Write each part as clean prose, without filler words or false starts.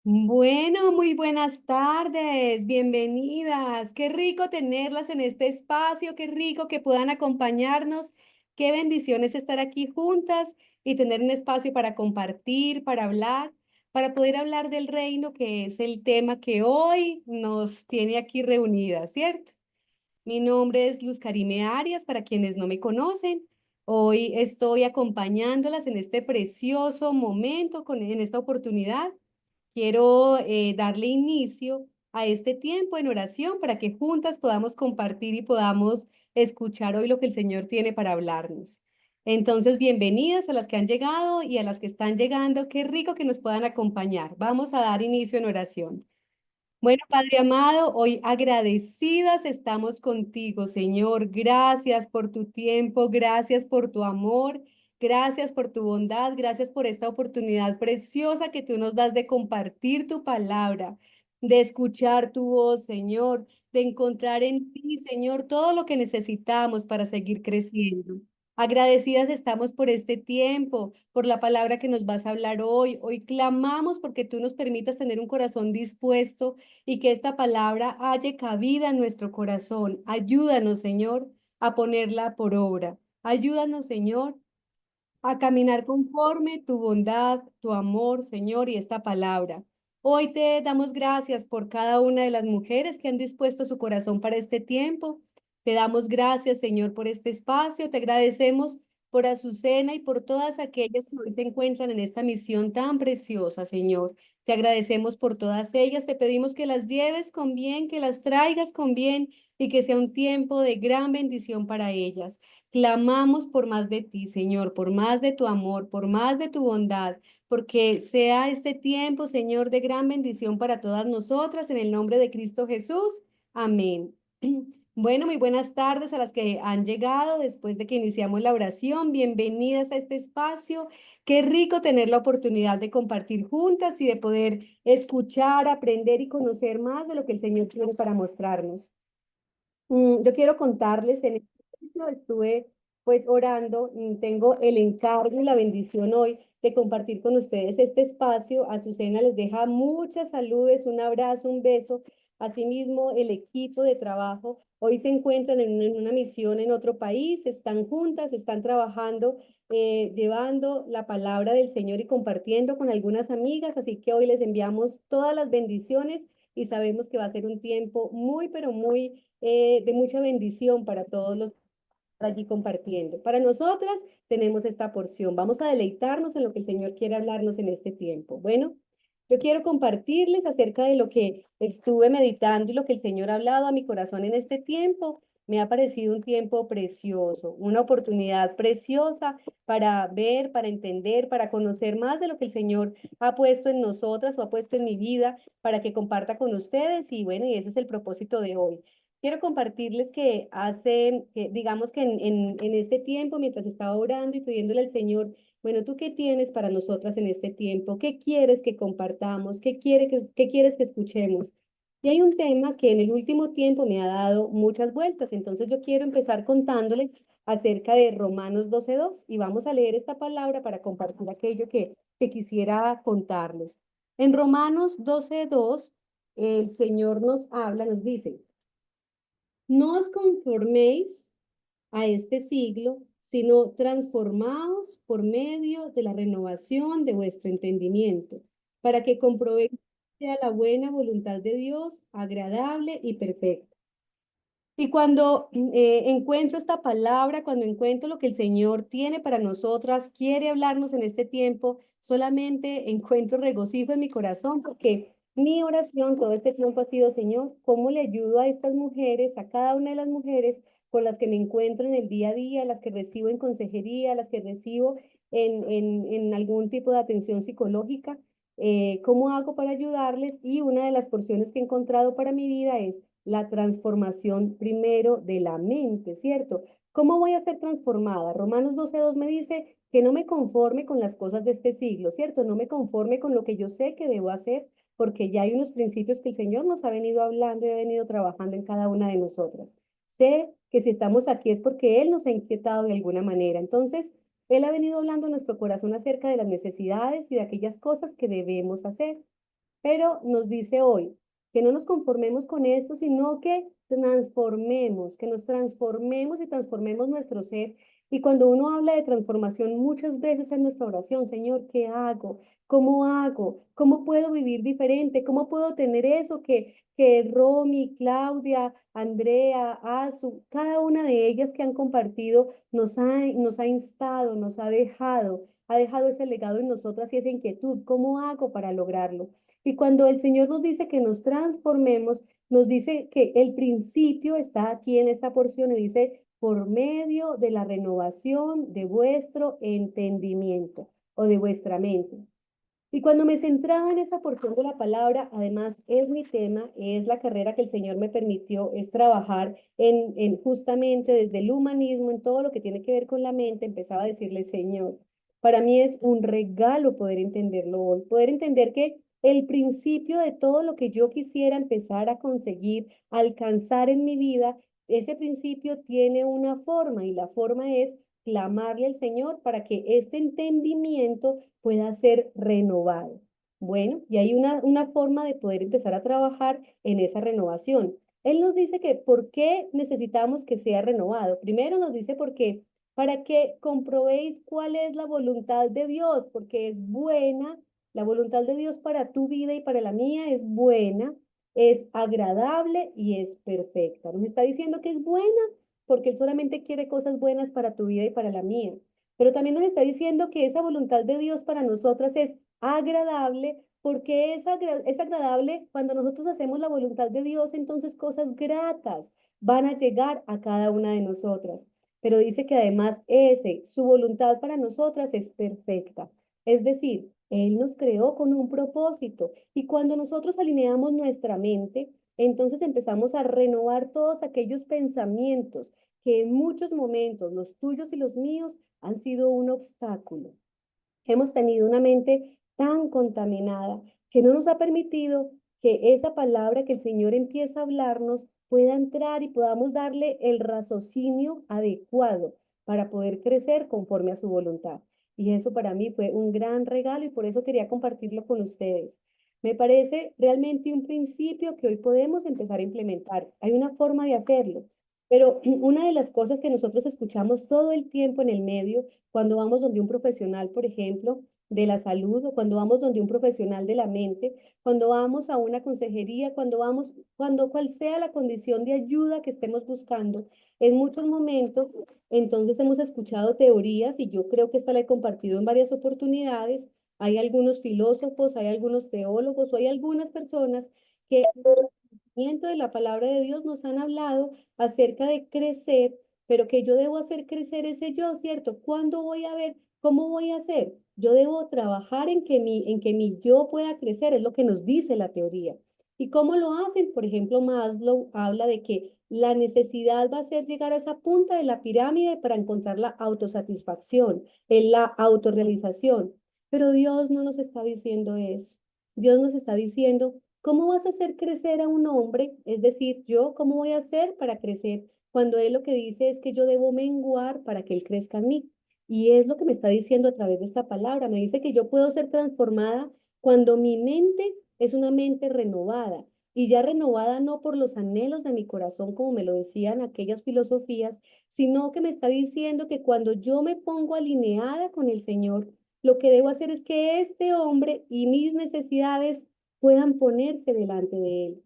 Bueno, muy buenas tardes, bienvenidas. Qué rico tenerlas en este espacio, qué rico que puedan acompañarnos. Qué bendiciones estar aquí juntas y tener un espacio para compartir, para hablar, para poder hablar del reino, que es el tema que hoy nos tiene aquí reunidas, ¿cierto? Mi nombre es Luz Karime Arias, para quienes no me conocen. Hoy estoy acompañándolas en este precioso momento, en esta oportunidad. Quiero darle inicio a este tiempo en oración para que juntas podamos compartir y podamos escuchar hoy lo que el Señor tiene para hablarnos. Entonces, bienvenidas a las que han llegado y a las que están llegando. Qué rico que nos puedan acompañar. Vamos a dar inicio en oración. Bueno, Padre amado, hoy agradecidas estamos contigo, Señor. Gracias por tu tiempo, gracias por tu amor, gracias por tu bondad, gracias por esta oportunidad preciosa que tú nos das de compartir tu palabra, de escuchar tu voz, Señor, de encontrar en ti, Señor, todo lo que necesitamos para seguir creciendo. Agradecidas estamos por este tiempo, por la palabra que nos vas a hablar hoy. Hoy clamamos porque tú nos permitas tener un corazón dispuesto y que esta palabra halle cabida en nuestro corazón. Ayúdanos, Señor, a ponerla por obra. Ayúdanos, Señor, a caminar conforme tu bondad, tu amor, Señor, y esta palabra. Hoy te damos gracias por cada una de las mujeres que han dispuesto su corazón para este tiempo. Te damos gracias, Señor, por este espacio. Te agradecemos por Azucena y por todas aquellas que hoy se encuentran en esta misión tan preciosa, Señor. Te agradecemos por todas ellas. Te pedimos que las lleves con bien, que las traigas con bien y que sea un tiempo de gran bendición para ellas. Clamamos por más de ti, Señor, por más de tu amor, por más de tu bondad, porque sea este tiempo, Señor, de gran bendición para todas nosotras, en el nombre de Cristo Jesús. Amén. Bueno, muy buenas tardes a las que han llegado después de que iniciamos la oración. Bienvenidas a este espacio. Qué rico tener la oportunidad de compartir juntas y de poder escuchar, aprender y conocer más de lo que el Señor tiene para mostrarnos. Yo quiero contarles, en este momento estuve pues orando, tengo el encargo y la bendición hoy de compartir con ustedes este espacio. Azucena les deja muchas saludes, un abrazo, un beso. Asimismo, el equipo de trabajo hoy se encuentran en una misión en otro país, están juntas, están trabajando, llevando la palabra del Señor y compartiendo con algunas amigas, así que hoy les enviamos todas las bendiciones y sabemos que va a ser un tiempo muy, pero muy de mucha bendición para todos los que están allí compartiendo. Para nosotras tenemos esta porción. Vamos a deleitarnos en lo que el Señor quiere hablarnos en este tiempo. Bueno, yo quiero compartirles acerca de lo que estuve meditando y lo que el Señor ha hablado a mi corazón en este tiempo. Me ha parecido un tiempo precioso, una oportunidad preciosa para ver, para entender, para conocer más de lo que el Señor ha puesto en nosotras o ha puesto en mi vida para que comparta con ustedes. Y bueno, y ese es el propósito de hoy. Quiero compartirles que digamos que en este tiempo, mientras estaba orando y pidiéndole al Señor, bueno, ¿tú qué tienes para nosotras en este tiempo? ¿Qué quieres que compartamos? ¿Qué quieres que escuchemos? Y hay un tema que en el último tiempo me ha dado muchas vueltas, entonces yo quiero empezar contándoles acerca de Romanos 12:2 y vamos a leer esta palabra para compartir aquello que quisiera contarles. En Romanos 12:2, el Señor nos habla, nos dice, no os conforméis a este siglo, sino transformaos por medio de la renovación de vuestro entendimiento, para que comprobéis sea la buena voluntad de Dios, agradable y perfecta. Y cuando encuentro esta palabra, cuando encuentro lo que el Señor tiene para nosotras, quiere hablarnos en este tiempo, solamente encuentro regocijo en mi corazón porque mi oración todo este tiempo ha sido, Señor, ¿cómo le ayudo a estas mujeres, a cada una de las mujeres con las que me encuentro en el día a día, las que recibo en consejería, las que recibo en algún tipo de atención psicológica? ¿Cómo hago para ayudarles? Y una de las porciones que he encontrado para mi vida es la transformación primero de la mente, ¿cierto? ¿Cómo voy a ser transformada? Romanos 12:2 me dice que no me conforme con las cosas de este siglo, ¿cierto? No me conforme con lo que yo sé que debo hacer, porque ya hay unos principios que el Señor nos ha venido hablando y ha venido trabajando en cada una de nosotras. Sé que si estamos aquí es porque Él nos ha inquietado de alguna manera. Entonces, Él ha venido hablando en nuestro corazón acerca de las necesidades y de aquellas cosas que debemos hacer. Pero nos dice hoy que no nos conformemos con esto, sino que transformemos, que nos transformemos y transformemos nuestro ser. Y cuando uno habla de transformación, muchas veces en nuestra oración, Señor, ¿qué hago? ¿Cómo hago? ¿Cómo puedo vivir diferente? ¿Cómo puedo tener eso que Romy, Claudia, Andrea, Azu, cada una de ellas que han compartido nos ha instado, nos ha dejado ese legado en nosotras y esa inquietud? ¿Cómo hago para lograrlo? Y cuando el Señor nos dice que nos transformemos, nos dice que el principio está aquí en esta porción y dice, por medio de la renovación de vuestro entendimiento o de vuestra mente. Y cuando me centraba en esa porción de la palabra, además es mi tema, es la carrera que el Señor me permitió, es trabajar en justamente desde el humanismo, en todo lo que tiene que ver con la mente, empezaba a decirle, Señor, para mí es un regalo poder entenderlo hoy, poder entender que el principio de todo lo que yo quisiera empezar a conseguir, alcanzar en mi vida, ese principio tiene una forma y la forma es clamarle al Señor para que este entendimiento pueda ser renovado. Bueno, y hay una forma de poder empezar a trabajar en esa renovación. Él nos dice que por qué necesitamos que sea renovado. Primero nos dice porque para que comprobéis cuál es la voluntad de Dios, porque es buena, la voluntad de Dios para tu vida y para la mía es buena, es agradable y es perfecta. Nos está diciendo que es buena porque Él solamente quiere cosas buenas para tu vida y para la mía. Pero también nos está diciendo que esa voluntad de Dios para nosotras es agradable, porque es agradable cuando nosotros hacemos la voluntad de Dios, entonces cosas gratas van a llegar a cada una de nosotras. Pero dice que además su voluntad para nosotras es perfecta. Es decir, Él nos creó con un propósito y cuando nosotros alineamos nuestra mente, entonces empezamos a renovar todos aquellos pensamientos que en muchos momentos, los tuyos y los míos, han sido un obstáculo. Hemos tenido una mente tan contaminada que no nos ha permitido que esa palabra que el Señor empieza a hablarnos pueda entrar y podamos darle el raciocinio adecuado para poder crecer conforme a su voluntad. Y eso para mí fue un gran regalo y por eso quería compartirlo con ustedes. Me parece realmente un principio que hoy podemos empezar a implementar. Hay una forma de hacerlo, pero una de las cosas que nosotros escuchamos todo el tiempo en el medio cuando vamos donde un profesional, por ejemplo, de la salud o cuando vamos donde un profesional de la mente, cuando vamos a una consejería, cuando cual sea la condición de ayuda que estemos buscando, en muchos momentos, entonces hemos escuchado teorías y yo creo que esta la he compartido en varias oportunidades. Hay algunos filósofos, hay algunos teólogos o hay algunas personas que de la palabra de Dios nos han hablado acerca de crecer, pero que yo debo hacer crecer ese yo, ¿cierto? ¿Cuándo voy a ver? ¿Cómo voy a hacer? Yo debo trabajar en que mi yo pueda crecer, es lo que nos dice la teoría. ¿Y cómo lo hacen? Por ejemplo, Maslow habla de que la necesidad va a ser llegar a esa punta de la pirámide para encontrar la autosatisfacción, en la autorrealización. Pero Dios no nos está diciendo eso. Dios nos está diciendo, ¿cómo vas a hacer crecer a un hombre? Es decir, yo, ¿cómo voy a hacer para crecer? Cuando Él lo que dice es que yo debo menguar para que Él crezca en mí. Y es lo que me está diciendo a través de esta palabra. Me dice que yo puedo ser transformada cuando mi mente es una mente renovada. Y ya renovada no por los anhelos de mi corazón, como me lo decían aquellas filosofías, sino que me está diciendo que cuando yo me pongo alineada con el Señor, lo que debo hacer es que este hombre y mis necesidades puedan ponerse delante de Él.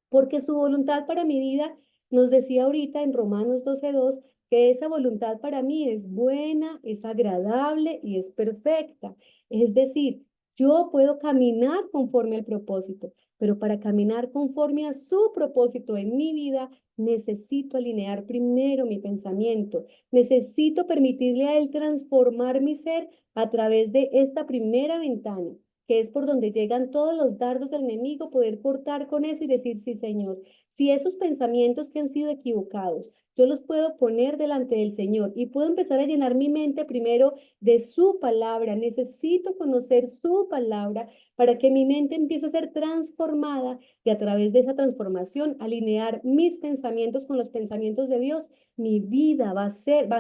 Porque su voluntad para mi vida, nos decía ahorita en Romanos 12:2, que esa voluntad para mí es buena, es agradable y es perfecta. Es decir, yo puedo caminar conforme al propósito, pero para caminar conforme a su propósito en mi vida, necesito alinear primero mi pensamiento, necesito permitirle a él transformar mi ser a través de esta primera ventana que es por donde llegan todos los dardos del enemigo, poder cortar con eso y decir, sí, Señor, si esos pensamientos que han sido equivocados, yo los puedo poner delante del Señor y puedo empezar a llenar mi mente primero de su palabra. Necesito conocer su palabra para que mi mente empiece a ser transformada y a través de esa transformación alinear mis pensamientos con los pensamientos de Dios. Mi vida va a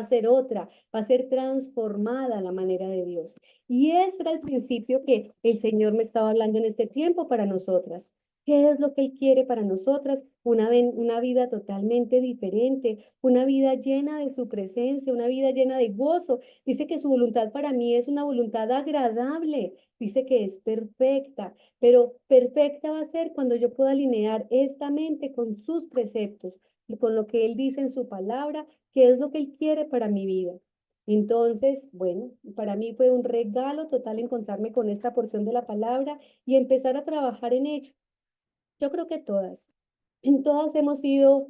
ser otra, va a ser transformada a la manera de Dios. Y ese era el principio que el Señor me estaba hablando en este tiempo para nosotras. ¿Qué es lo que Él quiere para nosotras? Una vida totalmente diferente, una vida llena de su presencia, una vida llena de gozo. Dice que su voluntad para mí es una voluntad agradable, dice que es perfecta, pero perfecta va a ser cuando yo pueda alinear esta mente con sus preceptos, con lo que Él dice en su palabra, que es lo que Él quiere para mi vida. Entonces, bueno, para mí fue un regalo total encontrarme con esta porción de la palabra y empezar a trabajar en ello. Yo creo que todas. Todas hemos sido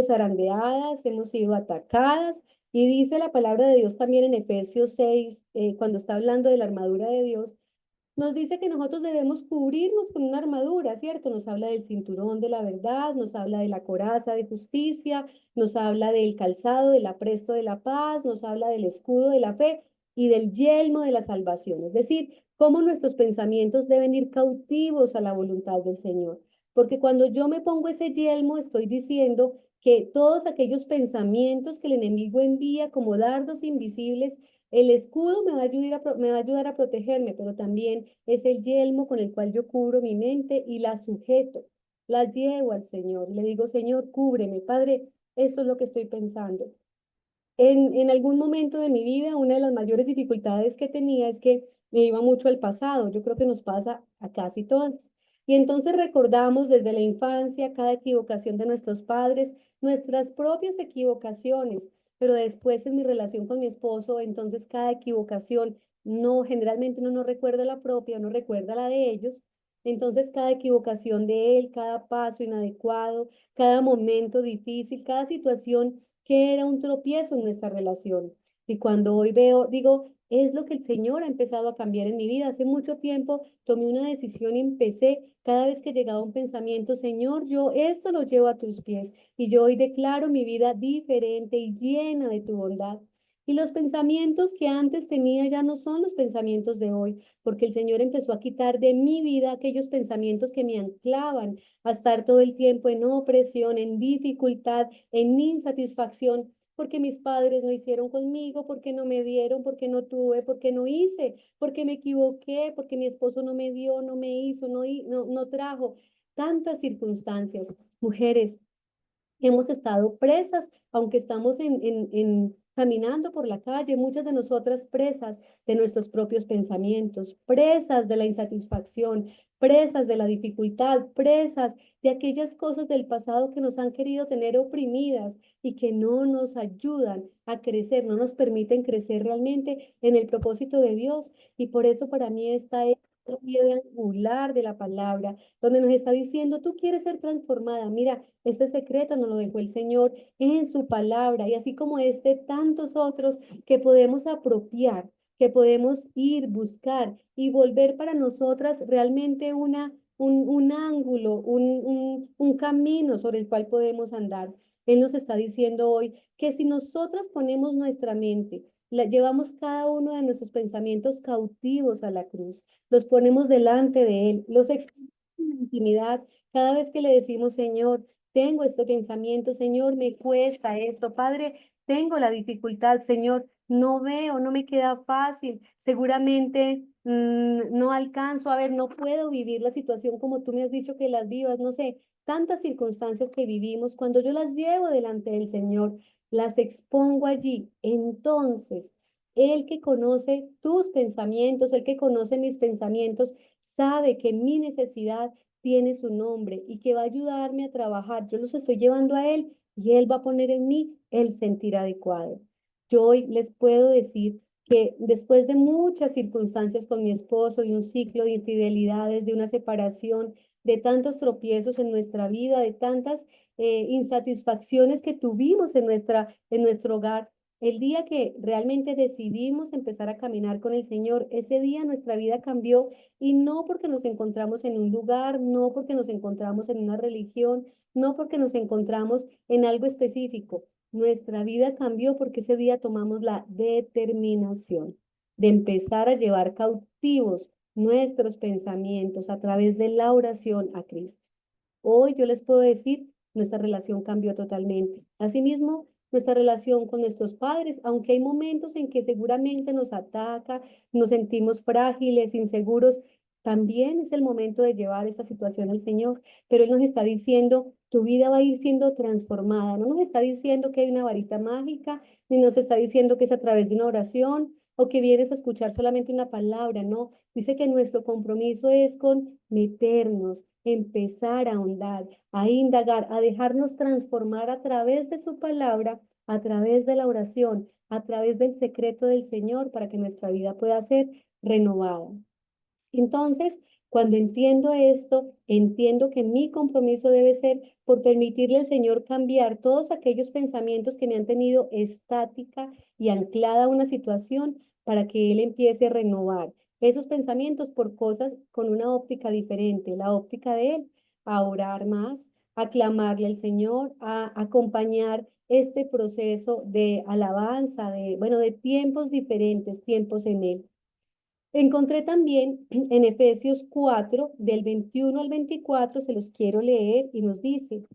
zarandeadas, hemos sido atacadas, y dice la palabra de Dios también en Efesios 6, cuando está hablando de la armadura de Dios, nos dice que nosotros debemos cubrirnos con una armadura, ¿cierto? Nos habla del cinturón de la verdad, nos habla de la coraza de justicia, nos habla del calzado, del apresto de la paz, nos habla del escudo de la fe y del yelmo de la salvación. Es decir, cómo nuestros pensamientos deben ir cautivos a la voluntad del Señor. Porque cuando yo me pongo ese yelmo, estoy diciendo que todos aquellos pensamientos que el enemigo envía como dardos invisibles, el escudo me va a ayudar a protegerme, pero también es el yelmo con el cual yo cubro mi mente y la sujeto, la llevo al Señor. Le digo, Señor, cúbreme, Padre, esto es lo que estoy pensando. En algún momento de mi vida, una de las mayores dificultades que tenía es que me iba mucho al pasado. Yo creo que nos pasa a casi todas. Y entonces recordamos desde la infancia cada equivocación de nuestros padres, nuestras propias equivocaciones, pero después en mi relación con mi esposo, entonces cada equivocación, no, generalmente uno no recuerda la propia, no recuerda la de ellos. Entonces cada equivocación de él, cada paso inadecuado, cada momento difícil, cada situación que era un tropiezo en nuestra relación. Y cuando hoy veo, digo, es lo que el Señor ha empezado a cambiar en mi vida. Hace mucho tiempo tomé una decisión y empecé, cada vez que llegaba un pensamiento, Señor, yo esto lo llevo a tus pies y yo hoy declaro mi vida diferente y llena de tu bondad. Y los pensamientos que antes tenía ya no son los pensamientos de hoy, porque el Señor empezó a quitar de mi vida aquellos pensamientos que me anclaban a estar todo el tiempo en opresión, en dificultad, en insatisfacción, porque mis padres no hicieron conmigo, porque no me dieron, porque no tuve, porque no hice, porque me equivoqué, porque mi esposo no me dio, no me hizo, no trajo. Tantas circunstancias. Mujeres, hemos estado presas, aunque estamos caminando por la calle, muchas de nosotras presas de nuestros propios pensamientos, presas de la insatisfacción, presas de la dificultad, presas de aquellas cosas del pasado que nos han querido tener oprimidas y que no nos ayudan a crecer, no nos permiten crecer realmente en el propósito de Dios. Y por eso para mí esta es la piedra angular de la palabra, donde nos está diciendo, tú quieres ser transformada. Mira, este secreto nos lo dejó el Señor en su palabra, y así como este, tantos otros que podemos apropiar, que podemos ir, buscar y volver para nosotras realmente un ángulo, un camino sobre el cual podemos andar. Él nos está diciendo hoy que si nosotras ponemos nuestra mente, llevamos cada uno de nuestros pensamientos cautivos a la cruz, los ponemos delante de Él, los exponemos en la intimidad, cada vez que le decimos, Señor, tengo este pensamiento, Señor, me cuesta esto, Padre, tengo la dificultad, Señor, no veo, no me queda fácil, seguramente no alcanzo a ver, no puedo vivir la situación como tú me has dicho que las vivas, no sé, tantas circunstancias que vivimos, cuando yo las llevo delante del Señor, las expongo allí, entonces, el que conoce tus pensamientos, el que conoce mis pensamientos, sabe que mi necesidad tiene su nombre y que va a ayudarme a trabajar. Yo los estoy llevando a Él y Él va a poner en mí el sentir adecuado. Yo hoy les puedo decir que después de muchas circunstancias con mi esposo, de un ciclo de infidelidades, de una separación, de tantos tropiezos en nuestra vida, de tantas insatisfacciones que tuvimos en nuestro hogar, el día que realmente decidimos empezar a caminar con el Señor, ese día nuestra vida cambió, y no porque nos encontramos en un lugar, no porque nos encontramos en una religión, no porque nos encontramos en algo específico. nuestra vida cambió porque ese día tomamos la determinación de empezar a llevar cautivos nuestros pensamientos a través de la oración a Cristo. Hoy yo les puedo decir, nuestra relación cambió totalmente. Asimismo, nuestra relación con nuestros padres, aunque hay momentos en que seguramente nos ataca, nos sentimos frágiles, inseguros, también es el momento de llevar esta situación al Señor. Pero Él nos está diciendo, tu vida va a ir siendo transformada. No nos está diciendo que hay una varita mágica, ni nos está diciendo que es a través de una oración o que vienes a escuchar solamente una palabra, no. Dice que nuestro compromiso es con meternos, empezar a ahondar, a indagar, a dejarnos transformar a través de su palabra, a través de la oración, a través del secreto del Señor para que nuestra vida pueda ser renovada. Entonces, cuando entiendo esto, entiendo que mi compromiso debe ser por permitirle al Señor cambiar todos aquellos pensamientos que me han tenido estática y anclada a una situación para que Él empiece a renovar esos pensamientos por cosas con una óptica diferente, la óptica de Él, a orar más, a clamarle al Señor, a acompañar este proceso de alabanza, bueno, de tiempos diferentes, tiempos en Él. Encontré también en Efesios 4, del 21 al 24, se los quiero leer y nos dice,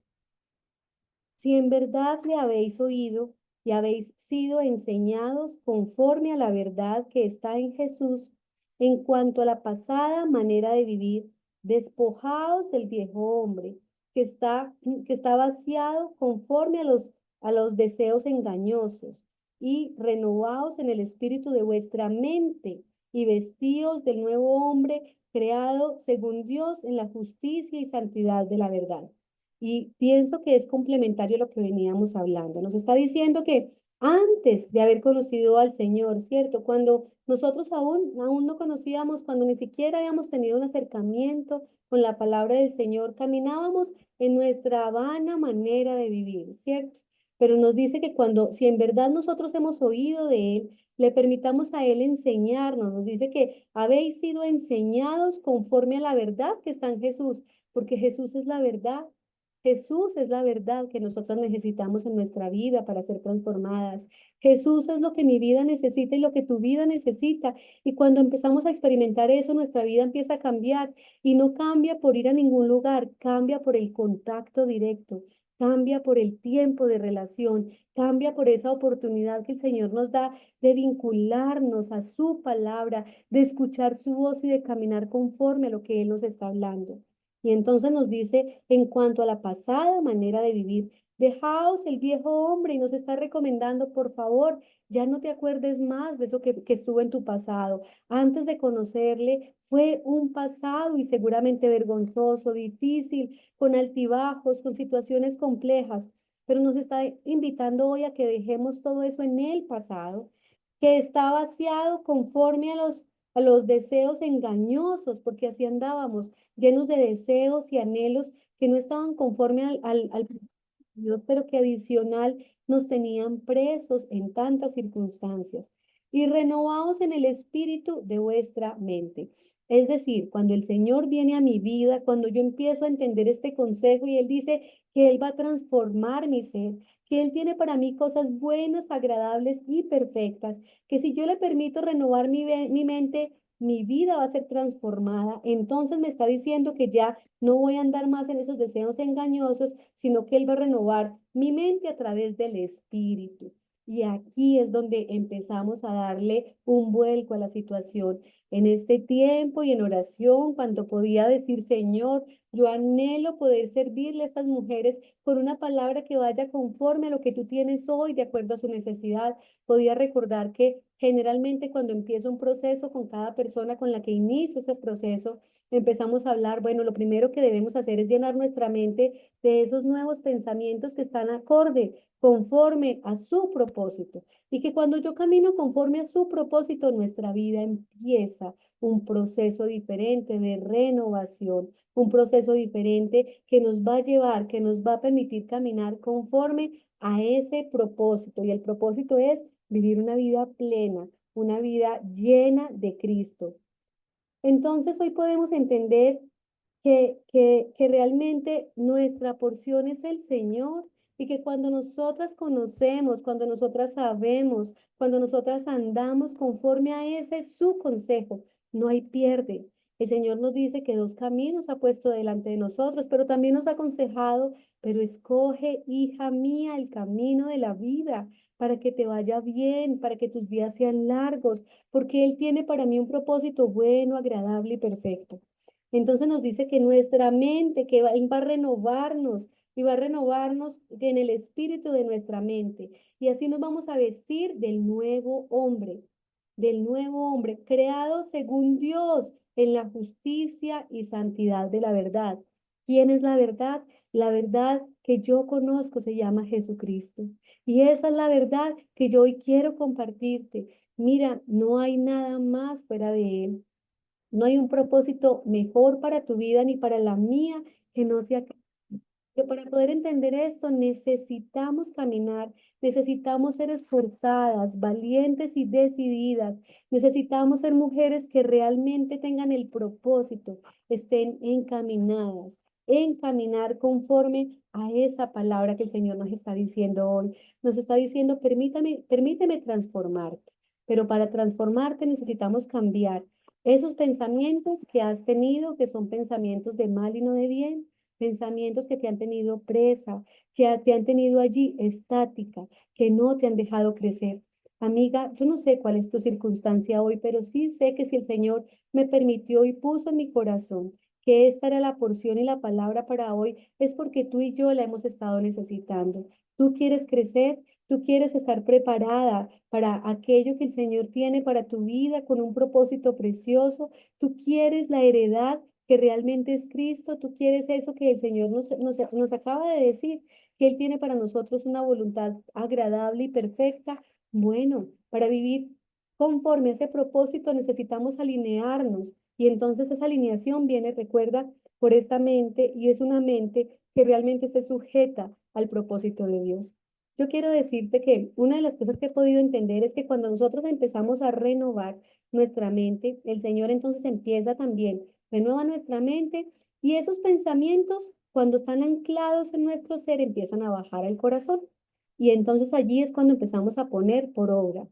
si en verdad le habéis oído y habéis sido enseñados conforme a la verdad que está en Jesús, en cuanto a la pasada manera de vivir, despojaos del viejo hombre que está vaciado conforme a los deseos engañosos y renovaos en el espíritu de vuestra mente y vestíos del nuevo hombre creado según Dios en la justicia y santidad de la verdad. Y pienso que es complementario a lo que veníamos hablando. Nos está diciendo que antes de haber conocido al Señor, ¿cierto? Cuando nosotros aún no conocíamos, cuando ni siquiera habíamos tenido un acercamiento con la palabra del Señor, caminábamos en nuestra vana manera de vivir, ¿cierto? Pero nos dice que si en verdad nosotros hemos oído de Él, le permitamos a Él enseñarnos. Nos dice que habéis sido enseñados conforme a la verdad que está en Jesús, porque Jesús es la verdad. Jesús es la verdad que nosotros necesitamos en nuestra vida para ser transformadas. Jesús es lo que mi vida necesita y lo que tu vida necesita. Y cuando empezamos a experimentar eso, nuestra vida empieza a cambiar y no cambia por ir a ningún lugar, cambia por el contacto directo, cambia por el tiempo de relación, cambia por esa oportunidad que el Señor nos da de vincularnos a su palabra, de escuchar su voz y de caminar conforme a lo que Él nos está hablando. Y entonces nos dice, en cuanto a la pasada manera de vivir, dejaos el viejo hombre y nos está recomendando, por favor, ya no te acuerdes más de eso que estuvo en tu pasado. Antes de conocerle, fue un pasado y seguramente vergonzoso, difícil, con altibajos, con situaciones complejas, pero nos está invitando hoy a que dejemos todo eso en el pasado, que está vaciado conforme a los deseos engañosos, porque así andábamos llenos de deseos y anhelos que no estaban conforme al Dios, pero que adicional nos tenían presos en tantas circunstancias. Y renovaos en el espíritu de vuestra mente. Es decir, cuando el Señor viene a mi vida, cuando yo empiezo a entender este consejo y Él dice que Él va a transformar mi ser, que Él tiene para mí cosas buenas, agradables y perfectas, que si yo le permito renovar mi mente, mi vida va a ser transformada. Entonces me está diciendo que ya no voy a andar más en esos deseos engañosos, sino que Él va a renovar mi mente a través del Espíritu. Y aquí es donde empezamos a darle un vuelco a la situación. En este tiempo y en oración, cuando podía decir, Señor, yo anhelo poder servirle a estas mujeres con una palabra que vaya conforme a lo que tú tienes hoy, de acuerdo a su necesidad. Podía recordar que generalmente cuando empiezo un proceso con cada persona con la que inicio ese proceso, empezamos a hablar, bueno, lo primero que debemos hacer es llenar nuestra mente de esos nuevos pensamientos que están acorde, conforme a su propósito. Y que cuando yo camino conforme a su propósito, nuestra vida empieza un proceso diferente de renovación, un proceso diferente que nos va a llevar, que nos va a permitir caminar conforme a ese propósito. Y el propósito es vivir una vida plena, una vida llena de Cristo. Entonces hoy podemos entender que realmente nuestra porción es el Señor y que cuando nosotras conocemos, cuando nosotras sabemos, cuando nosotras andamos conforme a ese su consejo, no hay pierde. El Señor nos dice que dos caminos ha puesto delante de nosotros, pero también nos ha aconsejado, pero escoge, hija mía, el camino de la vida para que te vaya bien, para que tus días sean largos, porque Él tiene para mí un propósito bueno, agradable y perfecto. Entonces nos dice que nuestra mente, Él va a renovarnos y va a renovarnos en el espíritu de nuestra mente. Y así nos vamos a vestir del nuevo hombre, creado según Dios en la justicia y santidad de la verdad. ¿Quién es la verdad? La verdad que yo conozco se llama Jesucristo. Y esa es la verdad que yo hoy quiero compartirte. Mira, no hay nada más fuera de Él. No hay un propósito mejor para tu vida ni para la mía que no sea pero para poder entender esto necesitamos caminar, necesitamos ser esforzadas, valientes y decididas. Necesitamos ser mujeres que realmente tengan el propósito, estén encaminadas, encaminar conforme a esa palabra que el Señor nos está diciendo hoy. Nos está diciendo, permíteme transformarte, pero para transformarte necesitamos cambiar esos pensamientos que has tenido, que son pensamientos de mal y no de bien, pensamientos que te han tenido presa, te han tenido allí estática, que no te han dejado crecer. Amiga, yo no sé cuál es tu circunstancia hoy, pero sí sé que si el Señor me permitió y puso en mi corazón que esta era la porción y la palabra para hoy, es porque tú y yo la hemos estado necesitando. Tú quieres crecer, tú quieres estar preparada para aquello que el Señor tiene para tu vida con un propósito precioso. Tú quieres la heredad que realmente es Cristo, tú quieres eso que el Señor nos acaba de decir, que Él tiene para nosotros una voluntad agradable y perfecta. Bueno, para vivir conforme a ese propósito necesitamos alinearnos y entonces esa alineación viene, recuerda, por esta mente y es una mente que realmente se sujeta al propósito de Dios. Yo quiero decirte que una de las cosas que he podido entender es que cuando nosotros empezamos a renovar nuestra mente, el Señor entonces empieza también renueva nuestra mente y esos pensamientos, cuando están anclados en nuestro ser, empiezan a bajar al corazón. Y entonces allí es cuando empezamos a poner por obra.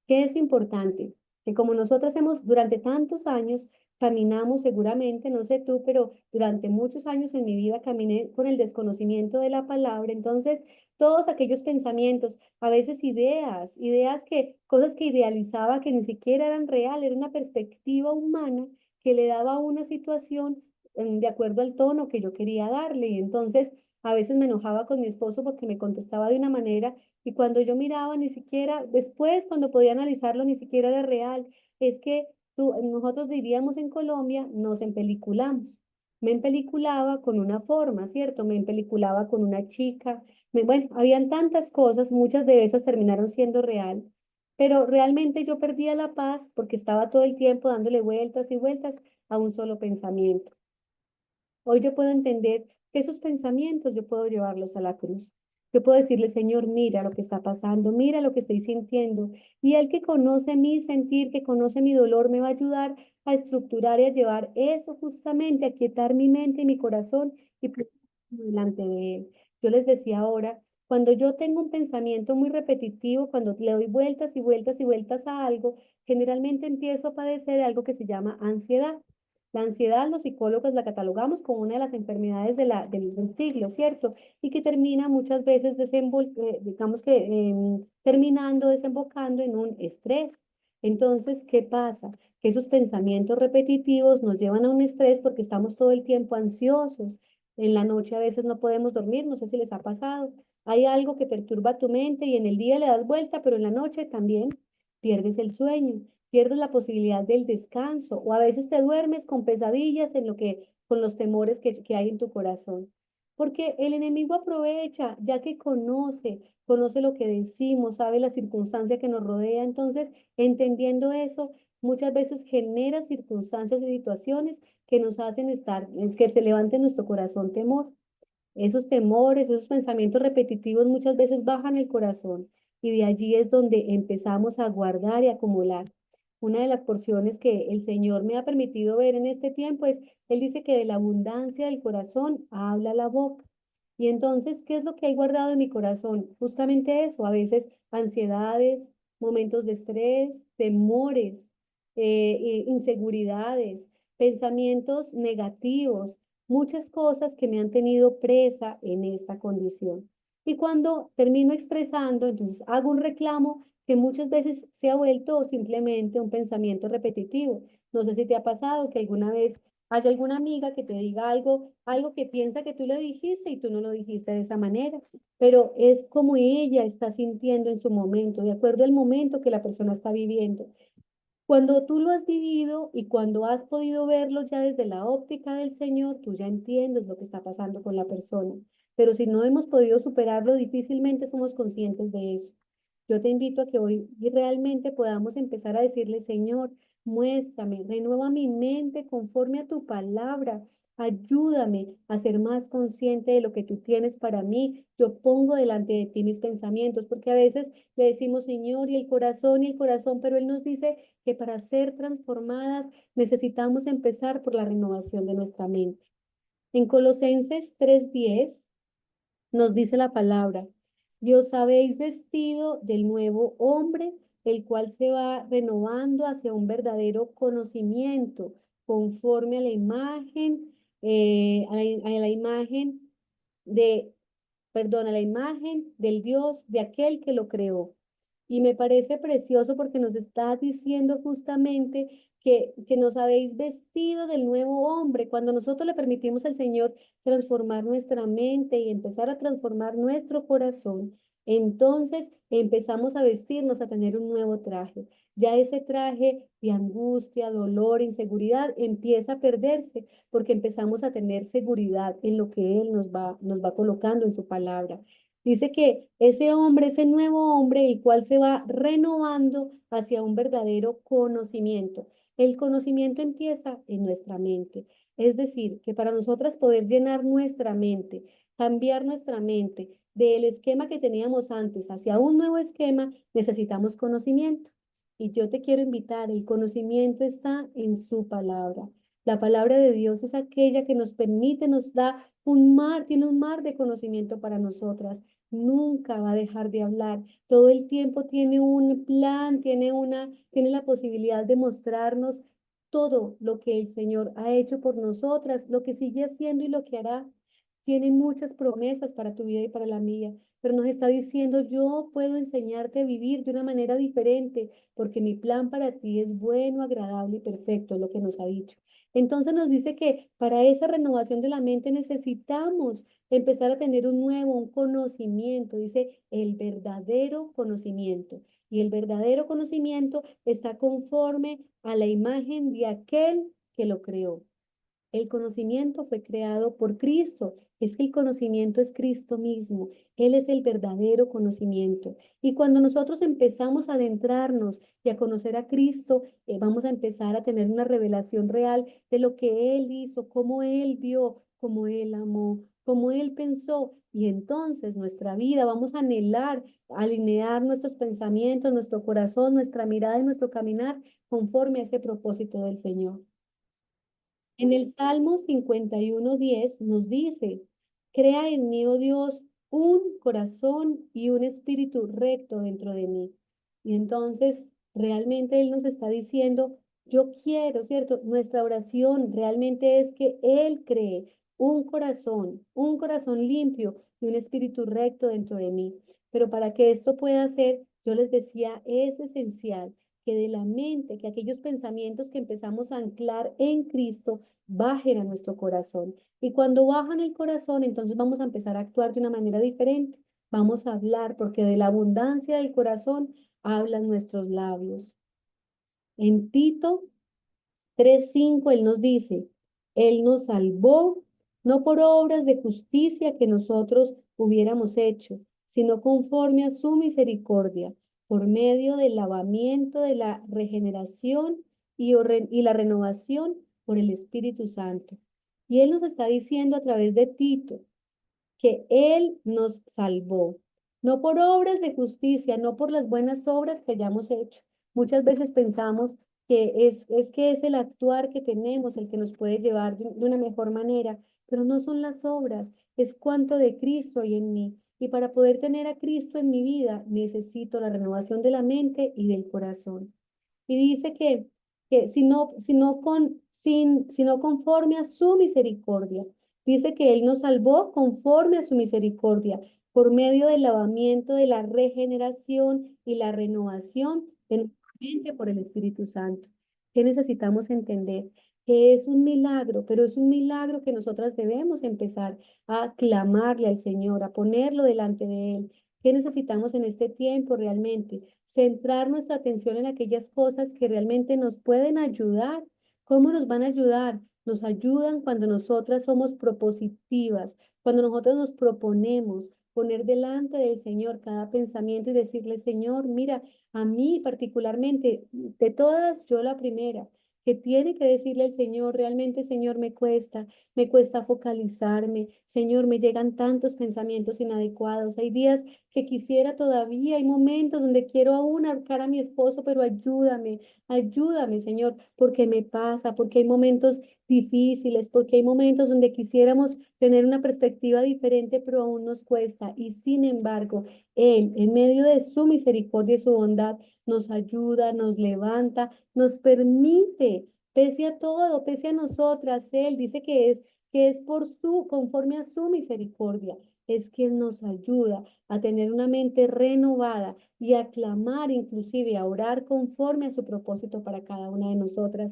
¿Qué es importante? Que como nosotros hemos durante tantos años, caminamos seguramente, no sé tú, pero durante muchos años en mi vida caminé con el desconocimiento de la palabra. Entonces, todos aquellos pensamientos, a veces ideas que, cosas que idealizaba que ni siquiera eran reales, era una perspectiva humana que le daba una situación de acuerdo al tono que yo quería darle. Y entonces a veces me enojaba con mi esposo porque me contestaba de una manera y cuando yo miraba ni siquiera, después cuando podía analizarlo, ni siquiera era real. Es que nosotros diríamos en Colombia, nos empeliculamos. Me empeliculaba con una forma, ¿cierto? Me empeliculaba con una chica. Bueno, habían tantas cosas, muchas de esas terminaron siendo real. Pero realmente yo perdía la paz porque estaba todo el tiempo dándole vueltas y vueltas a un solo pensamiento. Hoy yo puedo entender que esos pensamientos yo puedo llevarlos a la cruz. Yo puedo decirle, Señor, mira lo que está pasando, mira lo que estoy sintiendo. Y Él que conoce mi sentir, que conoce mi dolor, me va a ayudar a estructurar y a llevar eso justamente, a quietar mi mente y mi corazón y ponerlo delante de Él. Yo les decía ahora, cuando yo tengo un pensamiento muy repetitivo, cuando le doy vueltas y vueltas y vueltas a algo, generalmente empiezo a padecer de algo que se llama ansiedad. La ansiedad, los psicólogos la catalogamos como una de las enfermedades del siglo, ¿cierto? Y que termina muchas veces digamos que terminando, desembocando en un estrés. Entonces, ¿qué pasa? Que esos pensamientos repetitivos nos llevan a un estrés porque estamos todo el tiempo ansiosos. En la noche a veces no podemos dormir, no sé si les ha pasado. Hay algo que perturba tu mente y en el día le das vuelta, pero en la noche también pierdes el sueño, pierdes la posibilidad del descanso o a veces te duermes con pesadillas con los temores que hay en tu corazón. Porque el enemigo aprovecha, ya que conoce lo que decimos, sabe la circunstancia que nos rodea. Entonces, entendiendo eso, muchas veces genera circunstancias y situaciones que nos hacen es que se levante en nuestro corazón temor. Esos temores, esos pensamientos repetitivos muchas veces bajan el corazón y de allí es donde empezamos a guardar y acumular. Una de las porciones que el Señor me ha permitido ver en este tiempo es, Él dice que de la abundancia del corazón habla la boca. Y entonces, ¿qué es lo que hay guardado en mi corazón? Justamente eso, a veces ansiedades, momentos de estrés, temores, inseguridades, pensamientos negativos, muchas cosas que me han tenido presa en esta condición. Y cuando termino expresando, entonces hago un reclamo que muchas veces se ha vuelto simplemente un pensamiento repetitivo. No sé si te ha pasado que alguna vez hay alguna amiga que te diga algo que piensa que tú le dijiste y tú no lo dijiste de esa manera, pero es como ella está sintiendo en su momento, de acuerdo al momento que la persona está viviendo. Cuando tú lo has vivido y cuando has podido verlo ya desde la óptica del Señor, tú ya entiendes lo que está pasando con la persona. Pero si no hemos podido superarlo, difícilmente somos conscientes de eso. Yo te invito a que hoy realmente podamos empezar a decirle, Señor, muéstrame, renueva mi mente conforme a tu palabra. Ayúdame a ser más consciente de lo que tú tienes para mí. Yo pongo delante de ti mis pensamientos, porque a veces le decimos, Señor, y el corazón, pero Él nos dice que para ser transformadas necesitamos empezar por la renovación de nuestra mente. En Colosenses 3:10 nos dice la palabra, y os habéis vestido del nuevo hombre, el cual se va renovando hacia un verdadero conocimiento, conforme a la imagen, a la imagen de, perdón, a la imagen del Dios, de aquel que lo creó. Y me parece precioso porque nos está diciendo justamente que nos habéis vestido del nuevo hombre. Cuando nosotros le permitimos al Señor transformar nuestra mente y empezar a transformar nuestro corazón, entonces empezamos a vestirnos, a tener un nuevo traje. Ya ese traje de angustia, dolor, inseguridad empieza a perderse porque empezamos a tener seguridad en lo que Él nos va colocando en su palabra. Dice que ese hombre, ese nuevo hombre, el cual se va renovando hacia un verdadero conocimiento. El conocimiento empieza en nuestra mente. Es decir, que para nosotras poder llenar nuestra mente, cambiar nuestra mente del esquema que teníamos antes hacia un nuevo esquema, necesitamos conocimiento. Y yo te quiero invitar, el conocimiento está en su palabra. La palabra de Dios es aquella que nos permite, nos da un mar, tiene un mar de conocimiento para nosotras. Nunca va a dejar de hablar. Todo el tiempo tiene un plan, tiene la posibilidad de mostrarnos todo lo que el Señor ha hecho por nosotras, lo que sigue haciendo y lo que hará. Tiene muchas promesas para tu vida y para la mía, pero nos está diciendo, yo puedo enseñarte a vivir de una manera diferente, porque mi plan para ti es bueno, agradable y perfecto, es lo que nos ha dicho. Entonces nos dice que para esa renovación de la mente necesitamos empezar a tener un conocimiento, dice el verdadero conocimiento. Y el verdadero conocimiento está conforme a la imagen de aquel que lo creó. El conocimiento fue creado por Cristo. Es que el conocimiento es Cristo mismo. Él es el verdadero conocimiento. Y cuando nosotros empezamos a adentrarnos y a conocer a Cristo, vamos a empezar a tener una revelación real de lo que Él hizo, cómo Él vio, cómo Él amó, cómo Él pensó. Y entonces nuestra vida vamos a anhelar, alinear nuestros pensamientos, nuestro corazón, nuestra mirada y nuestro caminar conforme a ese propósito del Señor. En el Salmo 51:10 nos dice, crea en mí, oh Dios, un corazón y un espíritu recto dentro de mí. Y entonces realmente Él nos está diciendo, yo quiero, ¿cierto? Nuestra oración realmente es que Él cree un corazón limpio y un espíritu recto dentro de mí. Pero para que esto pueda ser, yo les decía, es esencial que de la mente, que aquellos pensamientos que empezamos a anclar en Cristo, bajen a nuestro corazón. Y cuando bajan el corazón, entonces vamos a empezar a actuar de una manera diferente. Vamos a hablar, porque de la abundancia del corazón hablan nuestros labios. En Tito 3:5 Él nos dice, Él nos salvó no por obras de justicia que nosotros hubiéramos hecho, sino conforme a su misericordia, por medio del lavamiento de la regeneración y la renovación por el Espíritu Santo. Y Él nos está diciendo a través de Tito, que Él nos salvó, no por obras de justicia, no por las buenas obras que hayamos hecho. Muchas veces pensamos que es que es el actuar que tenemos el que nos puede llevar de una mejor manera, pero no son las obras, es cuánto de Cristo hay en mí. Y para poder tener a Cristo en mi vida, necesito la renovación de la mente y del corazón. Y dice que si no conforme a su misericordia. Dice que Él nos salvó conforme a su misericordia, por medio del lavamiento de la regeneración y la renovación de nuestra mente por el Espíritu Santo. ¿Qué necesitamos entender? Que es un milagro, pero es un milagro que nosotras debemos empezar a clamarle al Señor, a ponerlo delante de Él. ¿Qué necesitamos en este tiempo realmente? Centrar nuestra atención en aquellas cosas que realmente nos pueden ayudar. ¿Cómo nos van a ayudar? Nos ayudan cuando nosotras somos propositivas, cuando nosotros nos proponemos poner delante del Señor cada pensamiento y decirle, Señor, mira, a mí particularmente, de todas, yo la primera, que tiene que decirle al Señor, realmente, Señor, me cuesta focalizarme, Señor, me llegan tantos pensamientos inadecuados, hay días que quisiera todavía, hay momentos donde quiero aún ahorcar a mi esposo, pero ayúdame, ayúdame, Señor, porque me pasa, porque hay momentos difíciles, porque hay momentos donde quisiéramos tener una perspectiva diferente, pero aún nos cuesta. Y sin embargo, Él, en medio de su misericordia y su bondad, nos ayuda, nos levanta, nos permite, pese a todo, pese a nosotras, Él dice que es por su, conforme a su misericordia, es quien nos ayuda a tener una mente renovada y a clamar, inclusive a orar conforme a su propósito para cada una de nosotras.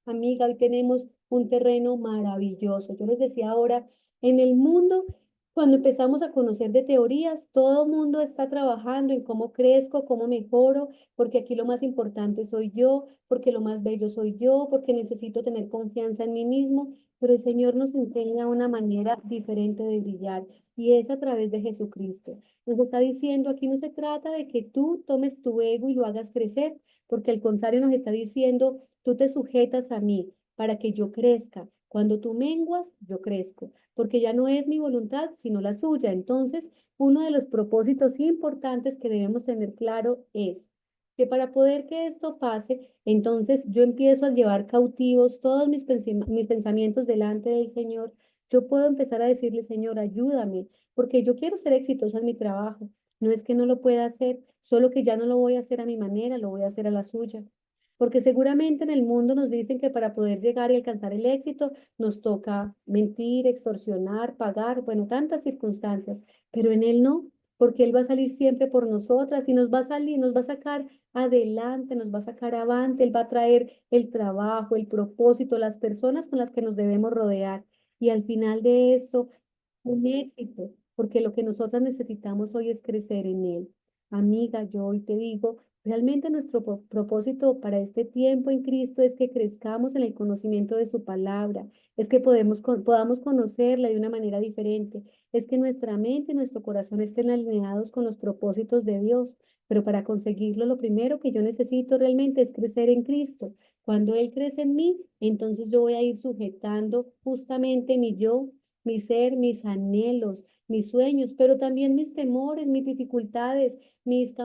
Amiga, hoy tenemos un terreno maravilloso. Yo les decía ahora, en el mundo, cuando empezamos a conocer de teorías, todo el mundo está trabajando en cómo crezco, cómo mejoro, porque aquí lo más importante soy yo, porque lo más bello soy yo, porque necesito tener confianza en mí mismo, pero el Señor nos enseña una manera diferente de brillar y es a través de Jesucristo. Nos está diciendo, aquí no se trata de que tú tomes tu ego y lo hagas crecer, porque al contrario nos está diciendo, tú te sujetas a mí para que yo crezca. Cuando tú menguas, yo crezco, porque ya no es mi voluntad, sino la suya. Entonces, uno de los propósitos importantes que debemos tener claro es que para poder que esto pase, entonces yo empiezo a llevar cautivos todos mis pensamientos delante del Señor. Yo puedo empezar a decirle, Señor, ayúdame, porque yo quiero ser exitosa en mi trabajo. No es que no lo pueda hacer, solo que ya no lo voy a hacer a mi manera, lo voy a hacer a la suya. Porque seguramente en el mundo nos dicen que para poder llegar y alcanzar el éxito nos toca mentir, extorsionar, pagar, bueno, tantas circunstancias, pero en Él no, porque Él va a salir siempre por nosotras y nos va a salir, nos va a sacar adelante, nos va a sacar avante, Él va a traer el trabajo, el propósito, las personas con las que nos debemos rodear. Y al final de esto, un éxito, porque lo que nosotras necesitamos hoy es crecer en Él. Amiga, yo hoy te digo, realmente nuestro propósito para este tiempo en Cristo es que crezcamos en el conocimiento de su palabra, es que podamos conocerla de una manera diferente, es que nuestra mente y nuestro corazón estén alineados con los propósitos de Dios. Pero para conseguirlo, lo primero que yo necesito realmente es crecer en Cristo. Cuando Él crece en mí, entonces yo voy a ir sujetando justamente mi yo, mi ser, mis anhelos, mis sueños, pero también mis temores, mis dificultades, mis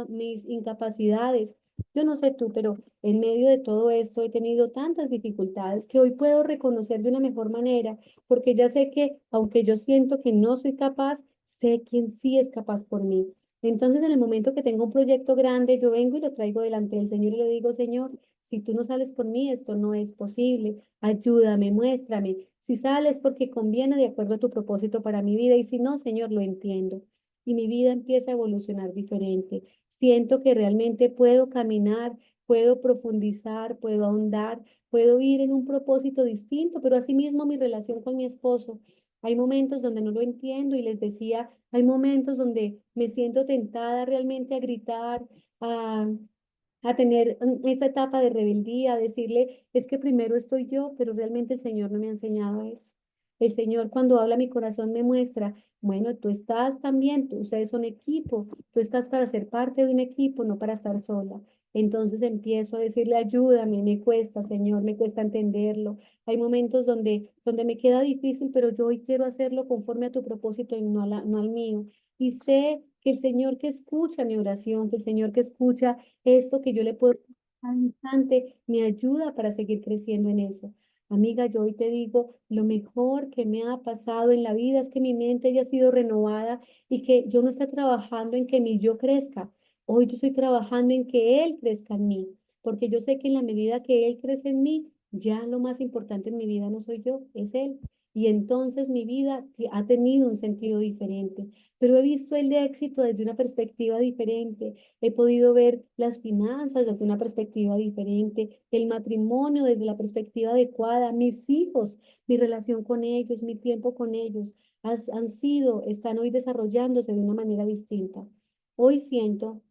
incapacidades. Yo no sé tú, pero en medio de todo esto he tenido tantas dificultades que hoy puedo reconocer de una mejor manera, porque ya sé que, aunque yo siento que no soy capaz, sé quién sí es capaz por mí. Entonces, en el momento que tengo un proyecto grande, yo vengo y lo traigo delante del Señor y le digo, Señor, si tú no sales por mí, esto no es posible. Ayúdame, muéstrame. Si sales porque conviene de acuerdo a tu propósito para mi vida y si no, Señor, lo entiendo. Y mi vida empieza a evolucionar diferente. Siento que realmente puedo caminar, puedo profundizar, puedo ahondar, puedo ir en un propósito distinto, pero asimismo mi relación con mi esposo. Hay momentos donde no lo entiendo y les decía, hay momentos donde me siento tentada realmente a gritar, a tener esa etapa de rebeldía, a decirle, es que primero estoy yo, pero realmente el Señor no me ha enseñado eso. El Señor cuando habla a mi corazón me muestra, bueno, tú estás también, ustedes son equipo, tú estás para ser parte de un equipo, no para estar sola. Entonces empiezo a decirle, ayúdame, me cuesta, Señor, me cuesta entenderlo. Hay momentos donde me queda difícil, pero yo hoy quiero hacerlo conforme a tu propósito y no al mío. Y sé que el Señor que escucha mi oración, que el Señor que escucha esto que yo le puedo al instante me ayuda para seguir creciendo en eso. Amiga, yo hoy te digo, lo mejor que me ha pasado en la vida es que mi mente haya sido renovada y que yo no esté trabajando en que mi yo crezca. Hoy yo estoy trabajando en que él crezca en mí, porque yo sé que en la medida que él crece en mí, ya lo más importante en mi vida no soy yo, es él. Y entonces mi vida ha tenido un sentido diferente, pero he visto el éxito desde una perspectiva diferente. He podido ver las finanzas desde una perspectiva diferente, el matrimonio desde la perspectiva adecuada, mis hijos, mi relación con ellos, mi tiempo con ellos, están hoy desarrollándose de una manera distinta. Hoy siento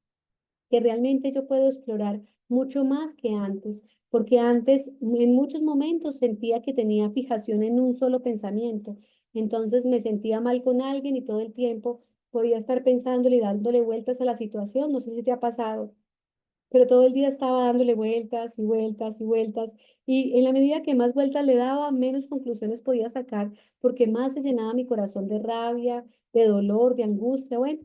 que realmente yo puedo explorar mucho más que antes, porque antes en muchos momentos sentía que tenía fijación en un solo pensamiento. Entonces me sentía mal con alguien y todo el tiempo podía estar pensándole y dándole vueltas a la situación. No sé si te ha pasado, pero todo el día estaba dándole vueltas y vueltas y vueltas. Y en la medida que más vueltas le daba, menos conclusiones podía sacar, porque más se llenaba mi corazón de rabia, de dolor, de angustia. Bueno,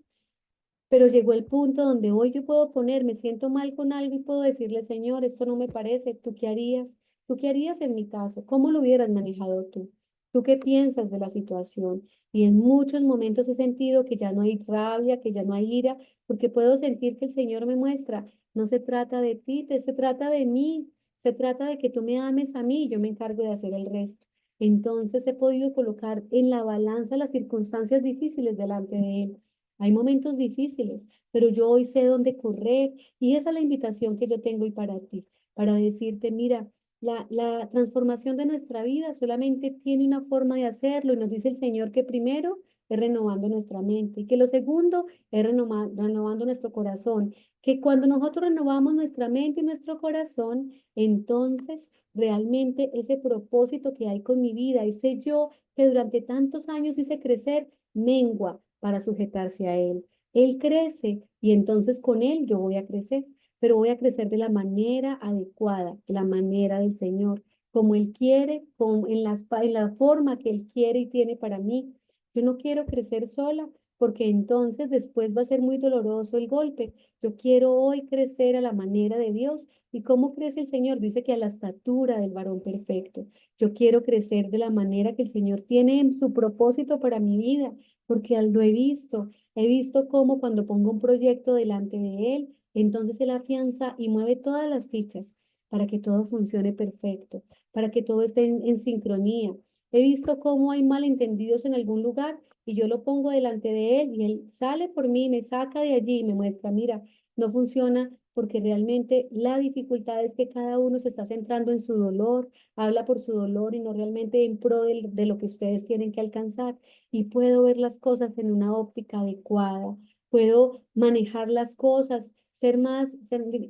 pero llegó el punto donde hoy yo puedo poner, me siento mal con algo y puedo decirle, Señor, esto no me parece, ¿tú qué harías? ¿Tú qué harías en mi caso? ¿Cómo lo hubieras manejado tú? ¿Tú qué piensas de la situación? Y en muchos momentos he sentido que ya no hay rabia, que ya no hay ira, porque puedo sentir que el Señor me muestra, no se trata de ti, se trata de mí, se trata de que tú me ames a mí y yo me encargo de hacer el resto. Entonces he podido colocar en la balanza las circunstancias difíciles delante de Él. Hay momentos difíciles, pero yo hoy sé dónde correr y esa es la invitación que yo tengo hoy para ti, para decirte, mira, la transformación de nuestra vida solamente tiene una forma de hacerlo y nos dice el Señor que primero es renovando nuestra mente y que lo segundo es renovando nuestro corazón, que cuando nosotros renovamos nuestra mente y nuestro corazón, entonces realmente ese propósito que hay con mi vida, ese yo que durante tantos años hice crecer, mengua para sujetarse a Él. Él crece y entonces con Él yo voy a crecer, pero voy a crecer de la manera adecuada, de la manera del Señor, como Él quiere, en la forma que Él quiere y tiene para mí. Yo no quiero crecer sola porque entonces después va a ser muy doloroso el golpe. Yo quiero hoy crecer a la manera de Dios. ¿Y cómo crece el Señor? Dice que a la estatura del varón perfecto. Yo quiero crecer de la manera que el Señor tiene en su propósito para mi vida porque lo he visto cómo cuando pongo un proyecto delante de él, entonces él afianza y mueve todas las fichas para que todo funcione perfecto, para que todo esté en sincronía. He visto cómo hay malentendidos en algún lugar y yo lo pongo delante de él y él sale por mí, me saca de allí y me muestra, mira, no funciona porque realmente la dificultad es que cada uno se está centrando en su dolor, habla por su dolor y no realmente en pro de lo que ustedes tienen que alcanzar y puedo ver las cosas en una óptica adecuada, puedo manejar las cosas,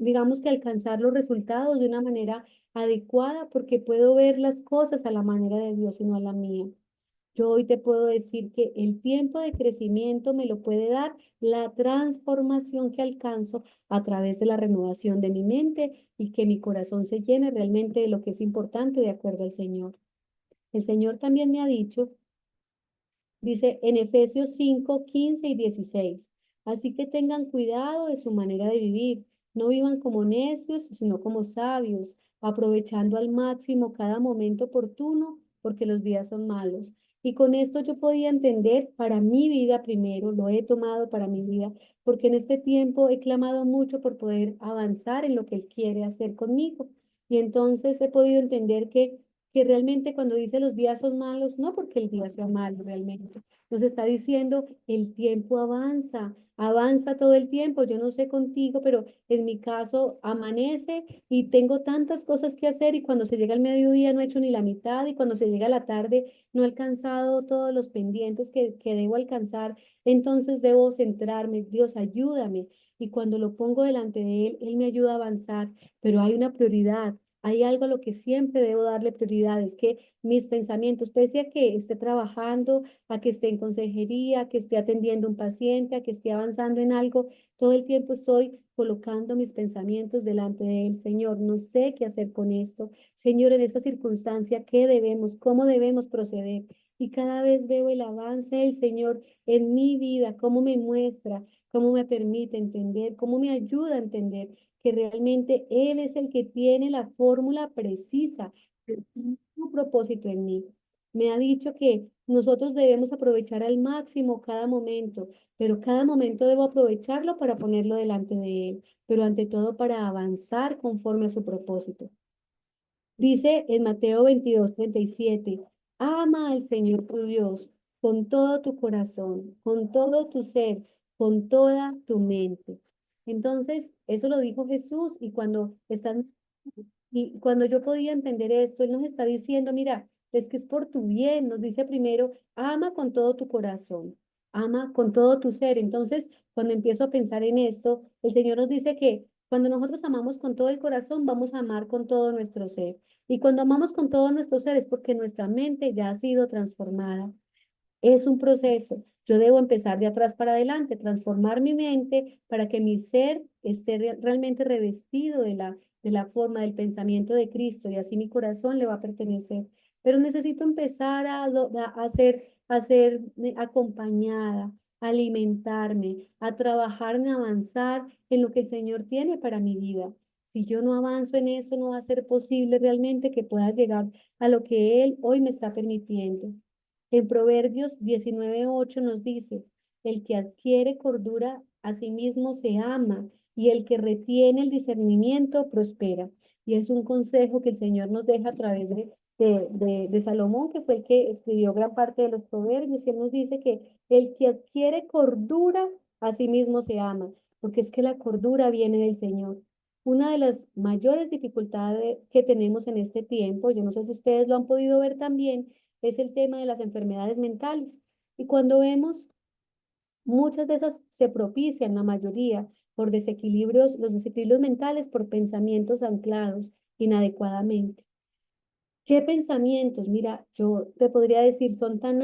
digamos que alcanzar los resultados de una manera adecuada porque puedo ver las cosas a la manera de Dios y no a la mía. Yo hoy te puedo decir que el tiempo de crecimiento me lo puede dar la transformación que alcanzo a través de la renovación de mi mente y que mi corazón se llene realmente de lo que es importante de acuerdo al Señor. El Señor también me ha dicho. Dice en Efesios 5 15 y 16. Así que tengan cuidado de su manera de vivir. No vivan como necios, sino como sabios, aprovechando al máximo cada momento oportuno, porque los días son malos. Y con esto yo podía entender para mi vida primero, lo he tomado para mi vida, porque en este tiempo he clamado mucho por poder avanzar en lo que Él quiere hacer conmigo. Y entonces he podido entender que realmente cuando dice los días son malos, no porque el día sea malo realmente, nos está diciendo el tiempo avanza, avanza todo el tiempo. Yo no sé contigo, pero en mi caso amanece y tengo tantas cosas que hacer y cuando se llega el mediodía no he hecho ni la mitad y cuando se llega la tarde no he alcanzado todos los pendientes que debo alcanzar. Entonces debo centrarme, Dios, ayúdame. Y cuando lo pongo delante de Él, Él me ayuda a avanzar, pero hay una prioridad. Hay algo a lo que siempre debo darle prioridad, es que mis pensamientos, pese a que esté trabajando, a que esté en consejería, a que esté atendiendo un paciente, a que esté avanzando en algo, todo el tiempo estoy colocando mis pensamientos delante del Señor. No sé qué hacer con esto. Señor, en esta circunstancia, ¿qué debemos? ¿Cómo debemos proceder? Y cada vez veo el avance del Señor en mi vida, cómo me muestra, cómo me permite entender, cómo me ayuda a entender que realmente Él es el que tiene la fórmula precisa de su propósito en mí. Me ha dicho que nosotros debemos aprovechar al máximo cada momento, pero cada momento debo aprovecharlo para ponerlo delante de Él, pero ante todo para avanzar conforme a su propósito. Dice en Mateo 22:37, ama al Señor tu Dios con todo tu corazón, con todo tu ser, con toda tu mente. Entonces, eso lo dijo Jesús y cuando yo podía entender esto, Él nos está diciendo, mira, es que es por tu bien, nos dice primero, ama con todo tu corazón, ama con todo tu ser. Entonces, cuando empiezo a pensar en esto, el Señor nos dice que cuando nosotros amamos con todo el corazón, vamos a amar con todo nuestro ser. Y cuando amamos con todo nuestro ser es porque nuestra mente ya ha sido transformada. Es un proceso. Yo debo empezar de atrás para adelante, transformar mi mente para que mi ser esté realmente revestido de la forma del pensamiento de Cristo y así mi corazón le va a pertenecer. Pero necesito empezar a ser acompañada, a alimentarme, a trabajar en avanzar en lo que el Señor tiene para mi vida. Si yo no avanzo en eso, no va a ser posible realmente que pueda llegar a lo que Él hoy me está permitiendo. En Proverbios 19:8 nos dice, el que adquiere cordura a sí mismo se ama y el que retiene el discernimiento prospera. Y es un consejo que el Señor nos deja a través de Salomón, que fue el que escribió gran parte de los proverbios, y él nos dice que el que adquiere cordura a sí mismo se ama, porque es que la cordura viene del Señor. Una de las mayores dificultades que tenemos en este tiempo, yo no sé si ustedes lo han podido ver también, es el tema de las enfermedades mentales. Y cuando vemos, muchas de esas se propician, la mayoría, por desequilibrios, los desequilibrios mentales por pensamientos anclados inadecuadamente. ¿Qué pensamientos? Mira, yo te podría decir, son tan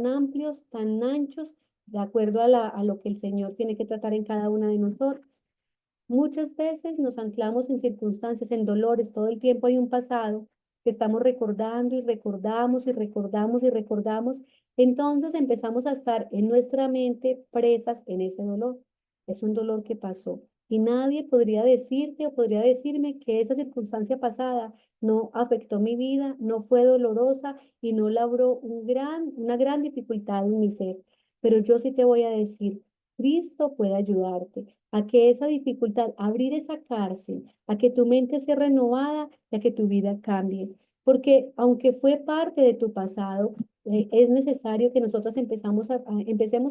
amplios, tan anchos, de acuerdo a lo que el Señor tiene que tratar en cada una de nosotros. Muchas veces nos anclamos en circunstancias, en dolores, todo el tiempo hay un pasado que estamos recordando y recordamos y recordamos y recordamos. Entonces empezamos a estar en nuestra mente presas en ese dolor. Es un dolor que pasó. Y nadie podría decirte o podría decirme que esa circunstancia pasada no afectó mi vida, no fue dolorosa y no labró una gran dificultad en mi ser. Pero yo sí te voy a decir, Cristo puede ayudarte a que esa dificultad, abrir esa cárcel, a que tu mente sea renovada y a que tu vida cambie. Porque aunque fue parte de tu pasado, es necesario que nosotros empecemos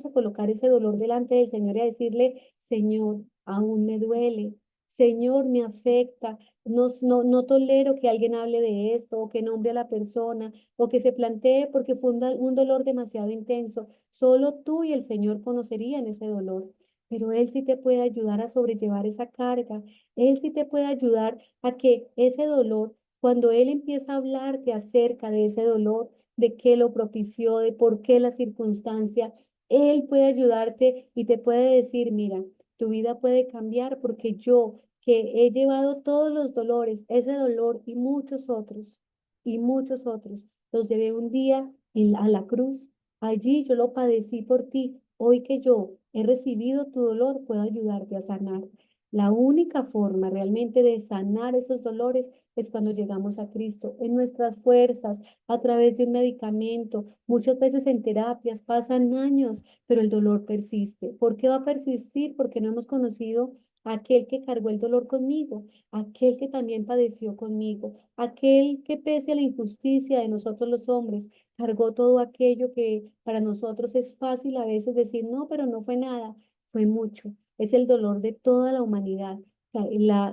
a colocar ese dolor delante del Señor y a decirle, Señor, aún me duele. Señor, me afecta, no tolero que alguien hable de esto o que nombre a la persona o que se plantee porque fue un dolor demasiado intenso. Solo tú y el Señor conocerían ese dolor, pero Él sí te puede ayudar a sobrellevar esa carga. Él sí te puede ayudar a que ese dolor, cuando Él empieza a hablarte acerca de ese dolor, de qué lo propició, de por qué la circunstancia, Él puede ayudarte y te puede decir, mira, tu vida puede cambiar porque yo que he llevado todos los dolores, ese dolor y muchos otros, los llevé un día a la cruz. Allí yo lo padecí por ti. Hoy que yo he recibido tu dolor, puedo ayudarte a sanar. La única forma realmente de sanar esos dolores es cuando llegamos a Cristo, en nuestras fuerzas, a través de un medicamento, muchas veces en terapias, pasan años, pero el dolor persiste. ¿Por qué va a persistir? Porque no hemos conocido a aquel que cargó el dolor conmigo, aquel que también padeció conmigo, aquel que pese a la injusticia de nosotros los hombres, cargó todo aquello que para nosotros es fácil a veces decir, no, pero no fue nada, fue mucho. Es el dolor de toda la humanidad,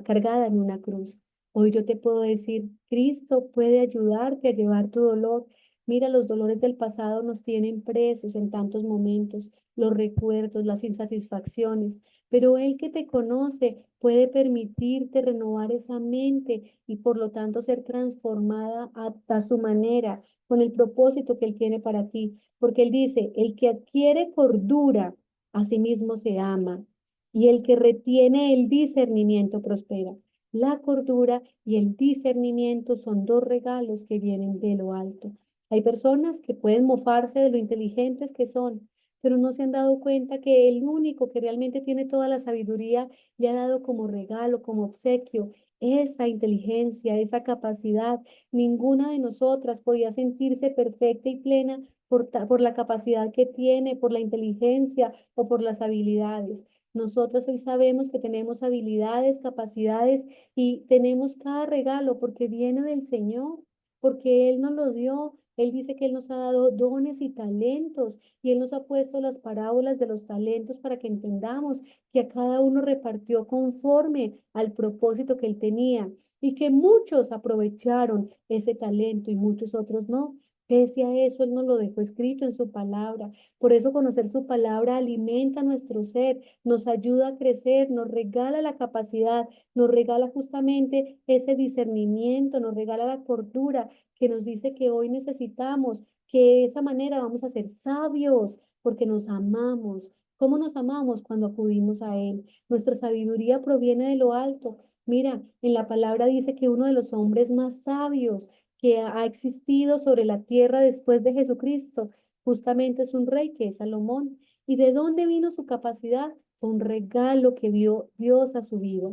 cargada en una cruz. Hoy yo te puedo decir, Cristo puede ayudarte a llevar tu dolor. Mira, los dolores del pasado nos tienen presos en tantos momentos, los recuerdos, las insatisfacciones, pero Él que te conoce puede permitirte renovar esa mente y por lo tanto ser transformada a su manera, con el propósito que Él tiene para ti. Porque Él dice, el que adquiere cordura, a sí mismo se ama, y el que retiene el discernimiento prospera. La cordura y el discernimiento son dos regalos que vienen de lo alto. Hay personas que pueden mofarse de lo inteligentes que son, pero no se han dado cuenta que el único que realmente tiene toda la sabiduría le ha dado como regalo, como obsequio, esa inteligencia, esa capacidad. Ninguna de nosotras podía sentirse perfecta y plena por la capacidad que tiene, por la inteligencia o por las habilidades. Nosotras hoy sabemos que tenemos habilidades, capacidades y tenemos cada regalo porque viene del Señor, porque Él nos lo dio. Él dice que Él nos ha dado dones y talentos y Él nos ha puesto las parábolas de los talentos para que entendamos que a cada uno repartió conforme al propósito que Él tenía y que muchos aprovecharon ese talento y muchos otros no. Pese a eso, Él nos lo dejó escrito en su palabra. Por eso conocer su palabra alimenta nuestro ser, nos ayuda a crecer, nos regala la capacidad, nos regala justamente ese discernimiento, nos regala la cordura que nos dice que hoy necesitamos, que de esa manera vamos a ser sabios, porque nos amamos. ¿Cómo nos amamos? Cuando acudimos a Él. Nuestra sabiduría proviene de lo alto. Mira, en la palabra dice que uno de los hombres más sabios que ha existido sobre la tierra después de Jesucristo, justamente es un rey que es Salomón. ¿Y de dónde vino su capacidad? Un regalo que dio Dios a su vida.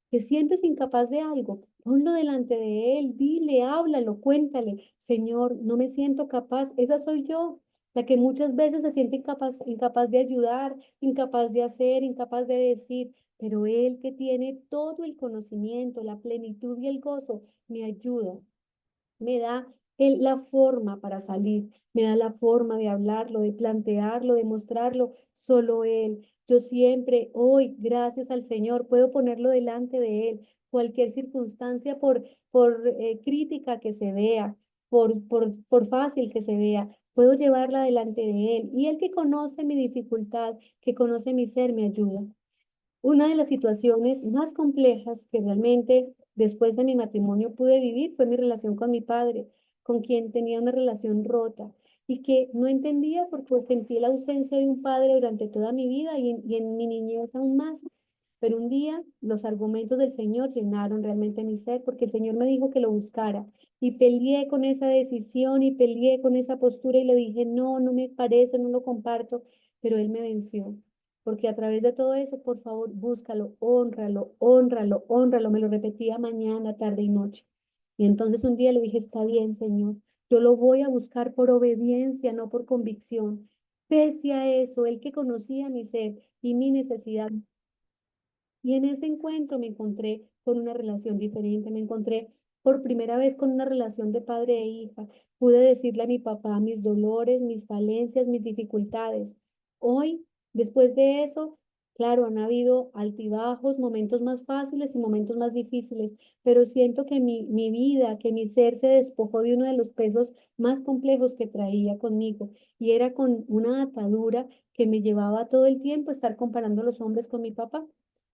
¿Te sientes incapaz de algo? Ponlo delante de Él, dile, háblalo, cuéntale, Señor, no me siento capaz, esa soy yo, la que muchas veces se siente incapaz, incapaz de ayudar, incapaz de hacer, incapaz de decir, pero Él que tiene todo el conocimiento, la plenitud y el gozo, me ayuda, me da la forma para salir, me da la forma de hablarlo, de plantearlo, de mostrarlo, solo Él. Yo siempre, hoy, gracias al Señor, puedo ponerlo delante de Él. Cualquier circunstancia, por crítica que se vea, por fácil que se vea, puedo llevarla delante de Él. Y Él que conoce mi dificultad, que conoce mi ser, me ayuda. Una de las situaciones más complejas que realmente después de mi matrimonio pude vivir fue mi relación con mi padre, con quien tenía una relación rota y que no entendía porque sentí la ausencia de un padre durante toda mi vida y en mi niñez aún más. Pero un día los argumentos del Señor llenaron realmente mi ser porque el Señor me dijo que lo buscara y peleé con esa decisión y peleé con esa postura y le dije, no, no me parece, no lo comparto, pero Él me venció. Porque a través de todo eso, por favor, búscalo, hónralo, hónralo, hónralo. Me lo repetía mañana, tarde y noche. Y entonces un día le dije, está bien, Señor, yo lo voy a buscar por obediencia, no por convicción. Pese a eso, Él que conocía mi ser y mi necesidad, y en ese encuentro me encontré con una relación diferente, me encontré por primera vez con una relación de padre e hija. Pude decirle a mi papá mis dolores, mis falencias, mis dificultades. Hoy, después de eso, claro, han habido altibajos, momentos más fáciles y momentos más difíciles, pero siento que mi vida, que mi ser se despojó de uno de los pesos más complejos que traía conmigo y era con una atadura que me llevaba todo el tiempo a estar comparando a los hombres con mi papá.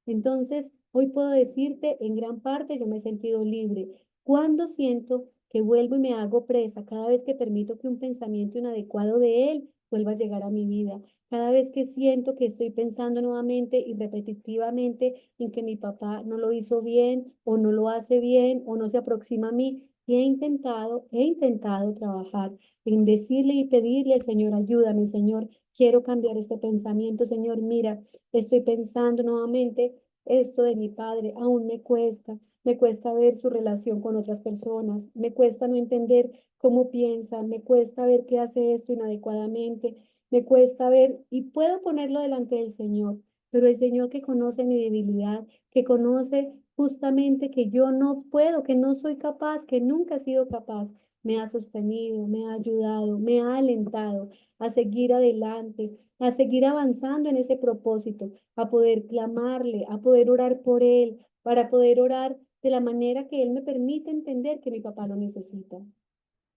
Entonces, hoy puedo decirte, en gran parte yo me he sentido libre. Cuando siento que vuelvo y me hago presa, cada vez que permito que un pensamiento inadecuado de él vuelva a llegar a mi vida, cada vez que siento que estoy pensando nuevamente y repetitivamente en que mi papá no lo hizo bien o no lo hace bien o no se aproxima a mí, y he intentado trabajar en decirle y pedirle al Señor, ayúdame, Señor, quiero cambiar este pensamiento, Señor, mira. Estoy pensando nuevamente esto de mi padre, aún me cuesta ver su relación con otras personas, me cuesta no entender cómo piensa, me cuesta ver que hace esto inadecuadamente, me cuesta ver y puedo ponerlo delante del Señor, pero el Señor que conoce mi debilidad, que conoce justamente que yo no puedo, que no soy capaz, que nunca he sido capaz, me ha sostenido, me ha ayudado, me ha alentado a seguir adelante, a seguir avanzando en ese propósito, a poder clamarle, a poder orar por él, para poder orar de la manera que él me permite entender que mi papá lo necesita.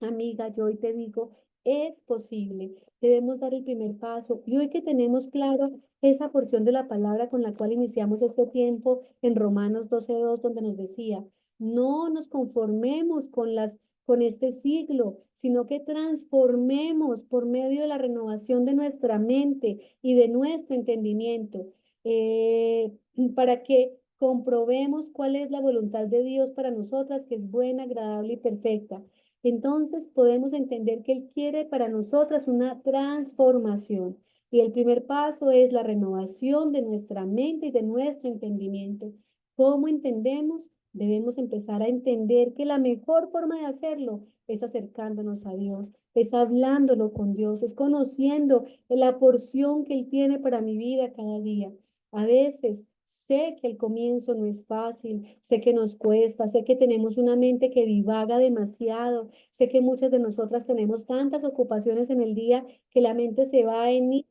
Amiga, yo hoy te digo, es posible, debemos dar el primer paso. Y hoy que tenemos claro esa porción de la palabra con la cual iniciamos este tiempo en Romanos 12:2, donde nos decía, no nos conformemos con este siglo, sino que transformemos por medio de la renovación de nuestra mente y de nuestro entendimiento, eh, para que comprobemos cuál es la voluntad de Dios para nosotras, que es buena, agradable y perfecta. Entonces podemos entender que Él quiere para nosotras una transformación. Y el primer paso es la renovación de nuestra mente y de nuestro entendimiento. ¿Cómo entendemos? Debemos empezar a entender que la mejor forma de hacerlo es acercándonos a Dios, es hablándolo con Dios, es conociendo la porción que Él tiene para mi vida cada día. A veces sé que el comienzo no es fácil, sé que nos cuesta, sé que tenemos una mente que divaga demasiado, sé que muchas de nosotras tenemos tantas ocupaciones en el día que la mente se va en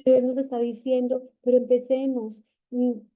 pero Él nos está diciendo, pero empecemos,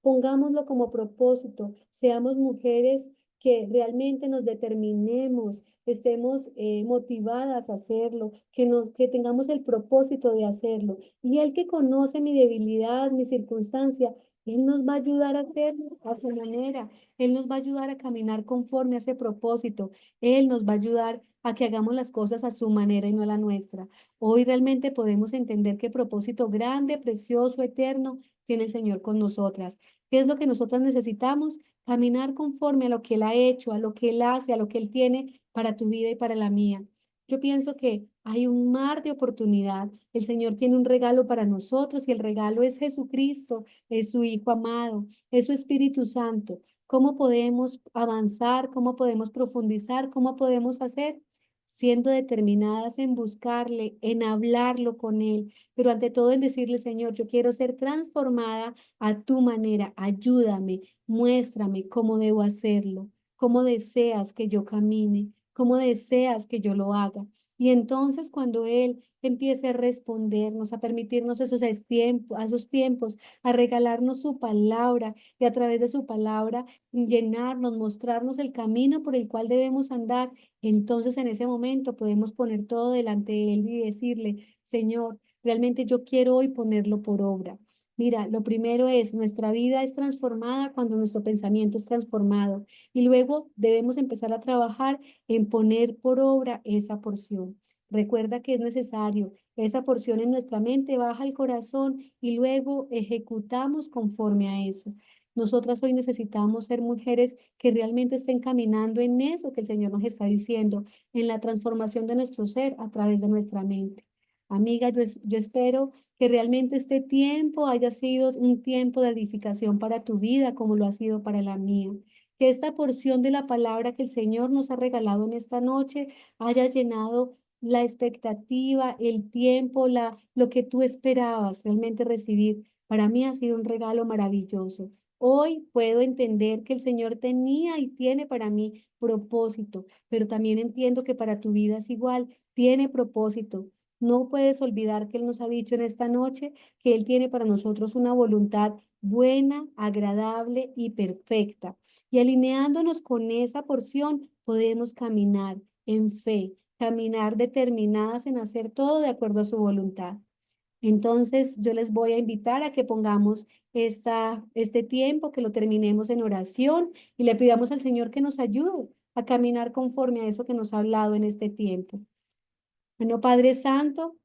pongámoslo como propósito, seamos mujeres que realmente nos determinemos, estemos motivadas a hacerlo, que tengamos el propósito de hacerlo. Y Él que conoce mi debilidad, mi circunstancia, Él nos va a ayudar a hacerlo a su manera. Él nos va a ayudar a caminar conforme a ese propósito. Él nos va a ayudar a que hagamos las cosas a su manera y no a la nuestra. Hoy realmente podemos entender qué propósito grande, precioso, eterno tiene el Señor con nosotras. ¿Qué es lo que nosotras necesitamos? Caminar conforme a lo que Él ha hecho, a lo que Él hace, a lo que Él tiene para tu vida y para la mía. Yo pienso que hay un mar de oportunidad. El Señor tiene un regalo para nosotros y el regalo es Jesucristo, es su Hijo amado, es su Espíritu Santo. ¿Cómo podemos avanzar? ¿Cómo podemos profundizar? ¿Cómo podemos hacer? Siendo determinadas en buscarle, en hablarlo con Él, pero ante todo en decirle, Señor, yo quiero ser transformada a tu manera, ayúdame, muéstrame cómo debo hacerlo, cómo deseas que yo camine, cómo deseas que yo lo haga. Y entonces cuando Él empiece a respondernos, a permitirnos esos tiempos, a regalarnos su palabra y a través de su palabra llenarnos, mostrarnos el camino por el cual debemos andar, entonces en ese momento podemos poner todo delante de Él y decirle, Señor, realmente yo quiero hoy ponerlo por obra. Mira, lo primero es, nuestra vida es transformada cuando nuestro pensamiento es transformado y luego debemos empezar a trabajar en poner por obra esa porción. Recuerda que es necesario, esa porción en nuestra mente baja al corazón y luego ejecutamos conforme a eso. Nosotras hoy necesitamos ser mujeres que realmente estén caminando en eso que el Señor nos está diciendo, en la transformación de nuestro ser a través de nuestra mente. Amiga, yo espero que realmente este tiempo haya sido un tiempo de edificación para tu vida, como lo ha sido para la mía. Que esta porción de la palabra que el Señor nos ha regalado en esta noche haya llenado la expectativa, el tiempo, lo que tú esperabas realmente recibir. Para mí ha sido un regalo maravilloso. Hoy puedo entender que el Señor tenía y tiene para mí propósito, pero también entiendo que para tu vida es igual, tiene propósito. No puedes olvidar que Él nos ha dicho en esta noche que Él tiene para nosotros una voluntad buena, agradable y perfecta. Y alineándonos con esa porción, podemos caminar en fe, caminar determinadas en hacer todo de acuerdo a su voluntad. Entonces, yo les voy a invitar a que pongamos este tiempo, que lo terminemos en oración y le pidamos al Señor que nos ayude a caminar conforme a eso que nos ha hablado en este tiempo. Bueno, Padre Santo.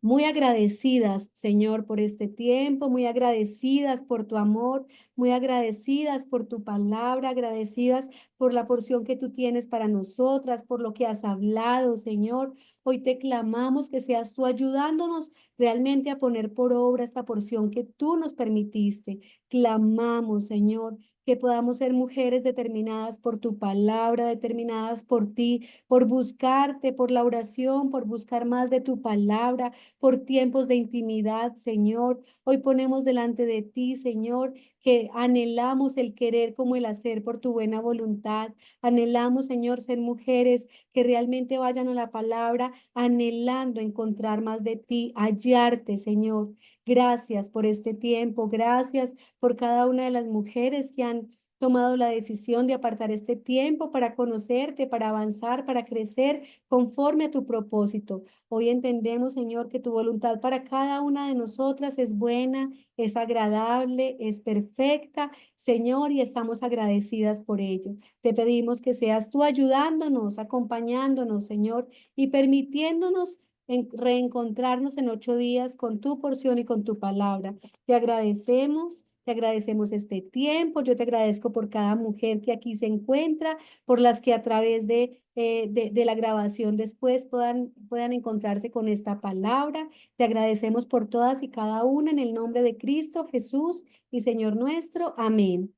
Muy agradecidas, Señor, por este tiempo, muy agradecidas por tu amor, muy agradecidas por tu palabra, agradecidas por la porción que tú tienes para nosotras, por lo que has hablado, Señor. Hoy te clamamos que seas tú ayudándonos realmente a poner por obra esta porción que tú nos permitiste. Clamamos, Señor, que podamos ser mujeres determinadas por tu palabra, determinadas por ti, por buscarte, por la oración, por buscar más de tu palabra por tiempos de intimidad, Señor. Hoy ponemos delante de ti, Señor, que anhelamos el querer como el hacer por tu buena voluntad. Anhelamos, Señor, ser mujeres que realmente vayan a la palabra anhelando encontrar más de ti, hallarte, Señor. Gracias por este tiempo, gracias por cada una de las mujeres que han tomado la decisión de apartar este tiempo para conocerte, para avanzar, para crecer conforme a tu propósito. Hoy entendemos, Señor, que tu voluntad para cada una de nosotras es buena, es agradable, es perfecta, Señor, y estamos agradecidas por ello. Te pedimos que seas tú ayudándonos, acompañándonos, Señor, y permitiéndonos reencontrarnos en 8 días con tu porción y con tu palabra. Te agradecemos. Te agradecemos este tiempo. Yo te agradezco por cada mujer que aquí se encuentra, por las que a través de la grabación después puedan encontrarse con esta palabra. Te agradecemos por todas y cada una en el nombre de Cristo Jesús y Señor nuestro. Amén.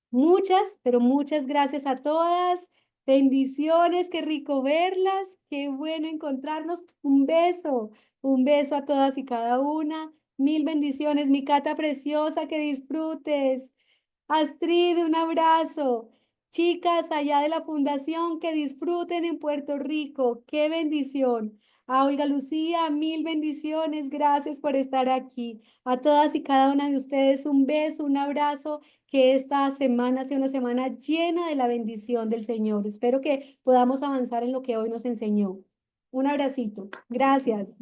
Muchas, pero muchas gracias a todas. Bendiciones, qué rico verlas, qué bueno encontrarnos. Un beso a todas y cada una. Mil bendiciones, mi Cata preciosa, que disfrutes. Astrid, un abrazo. Chicas allá de la fundación, que disfruten en Puerto Rico. Qué bendición. A Olga Lucía, mil bendiciones. Gracias por estar aquí. A todas y cada una de ustedes, un beso, un abrazo. Que esta semana sea una semana llena de la bendición del Señor. Espero que podamos avanzar en lo que hoy nos enseñó. Un abracito. Gracias.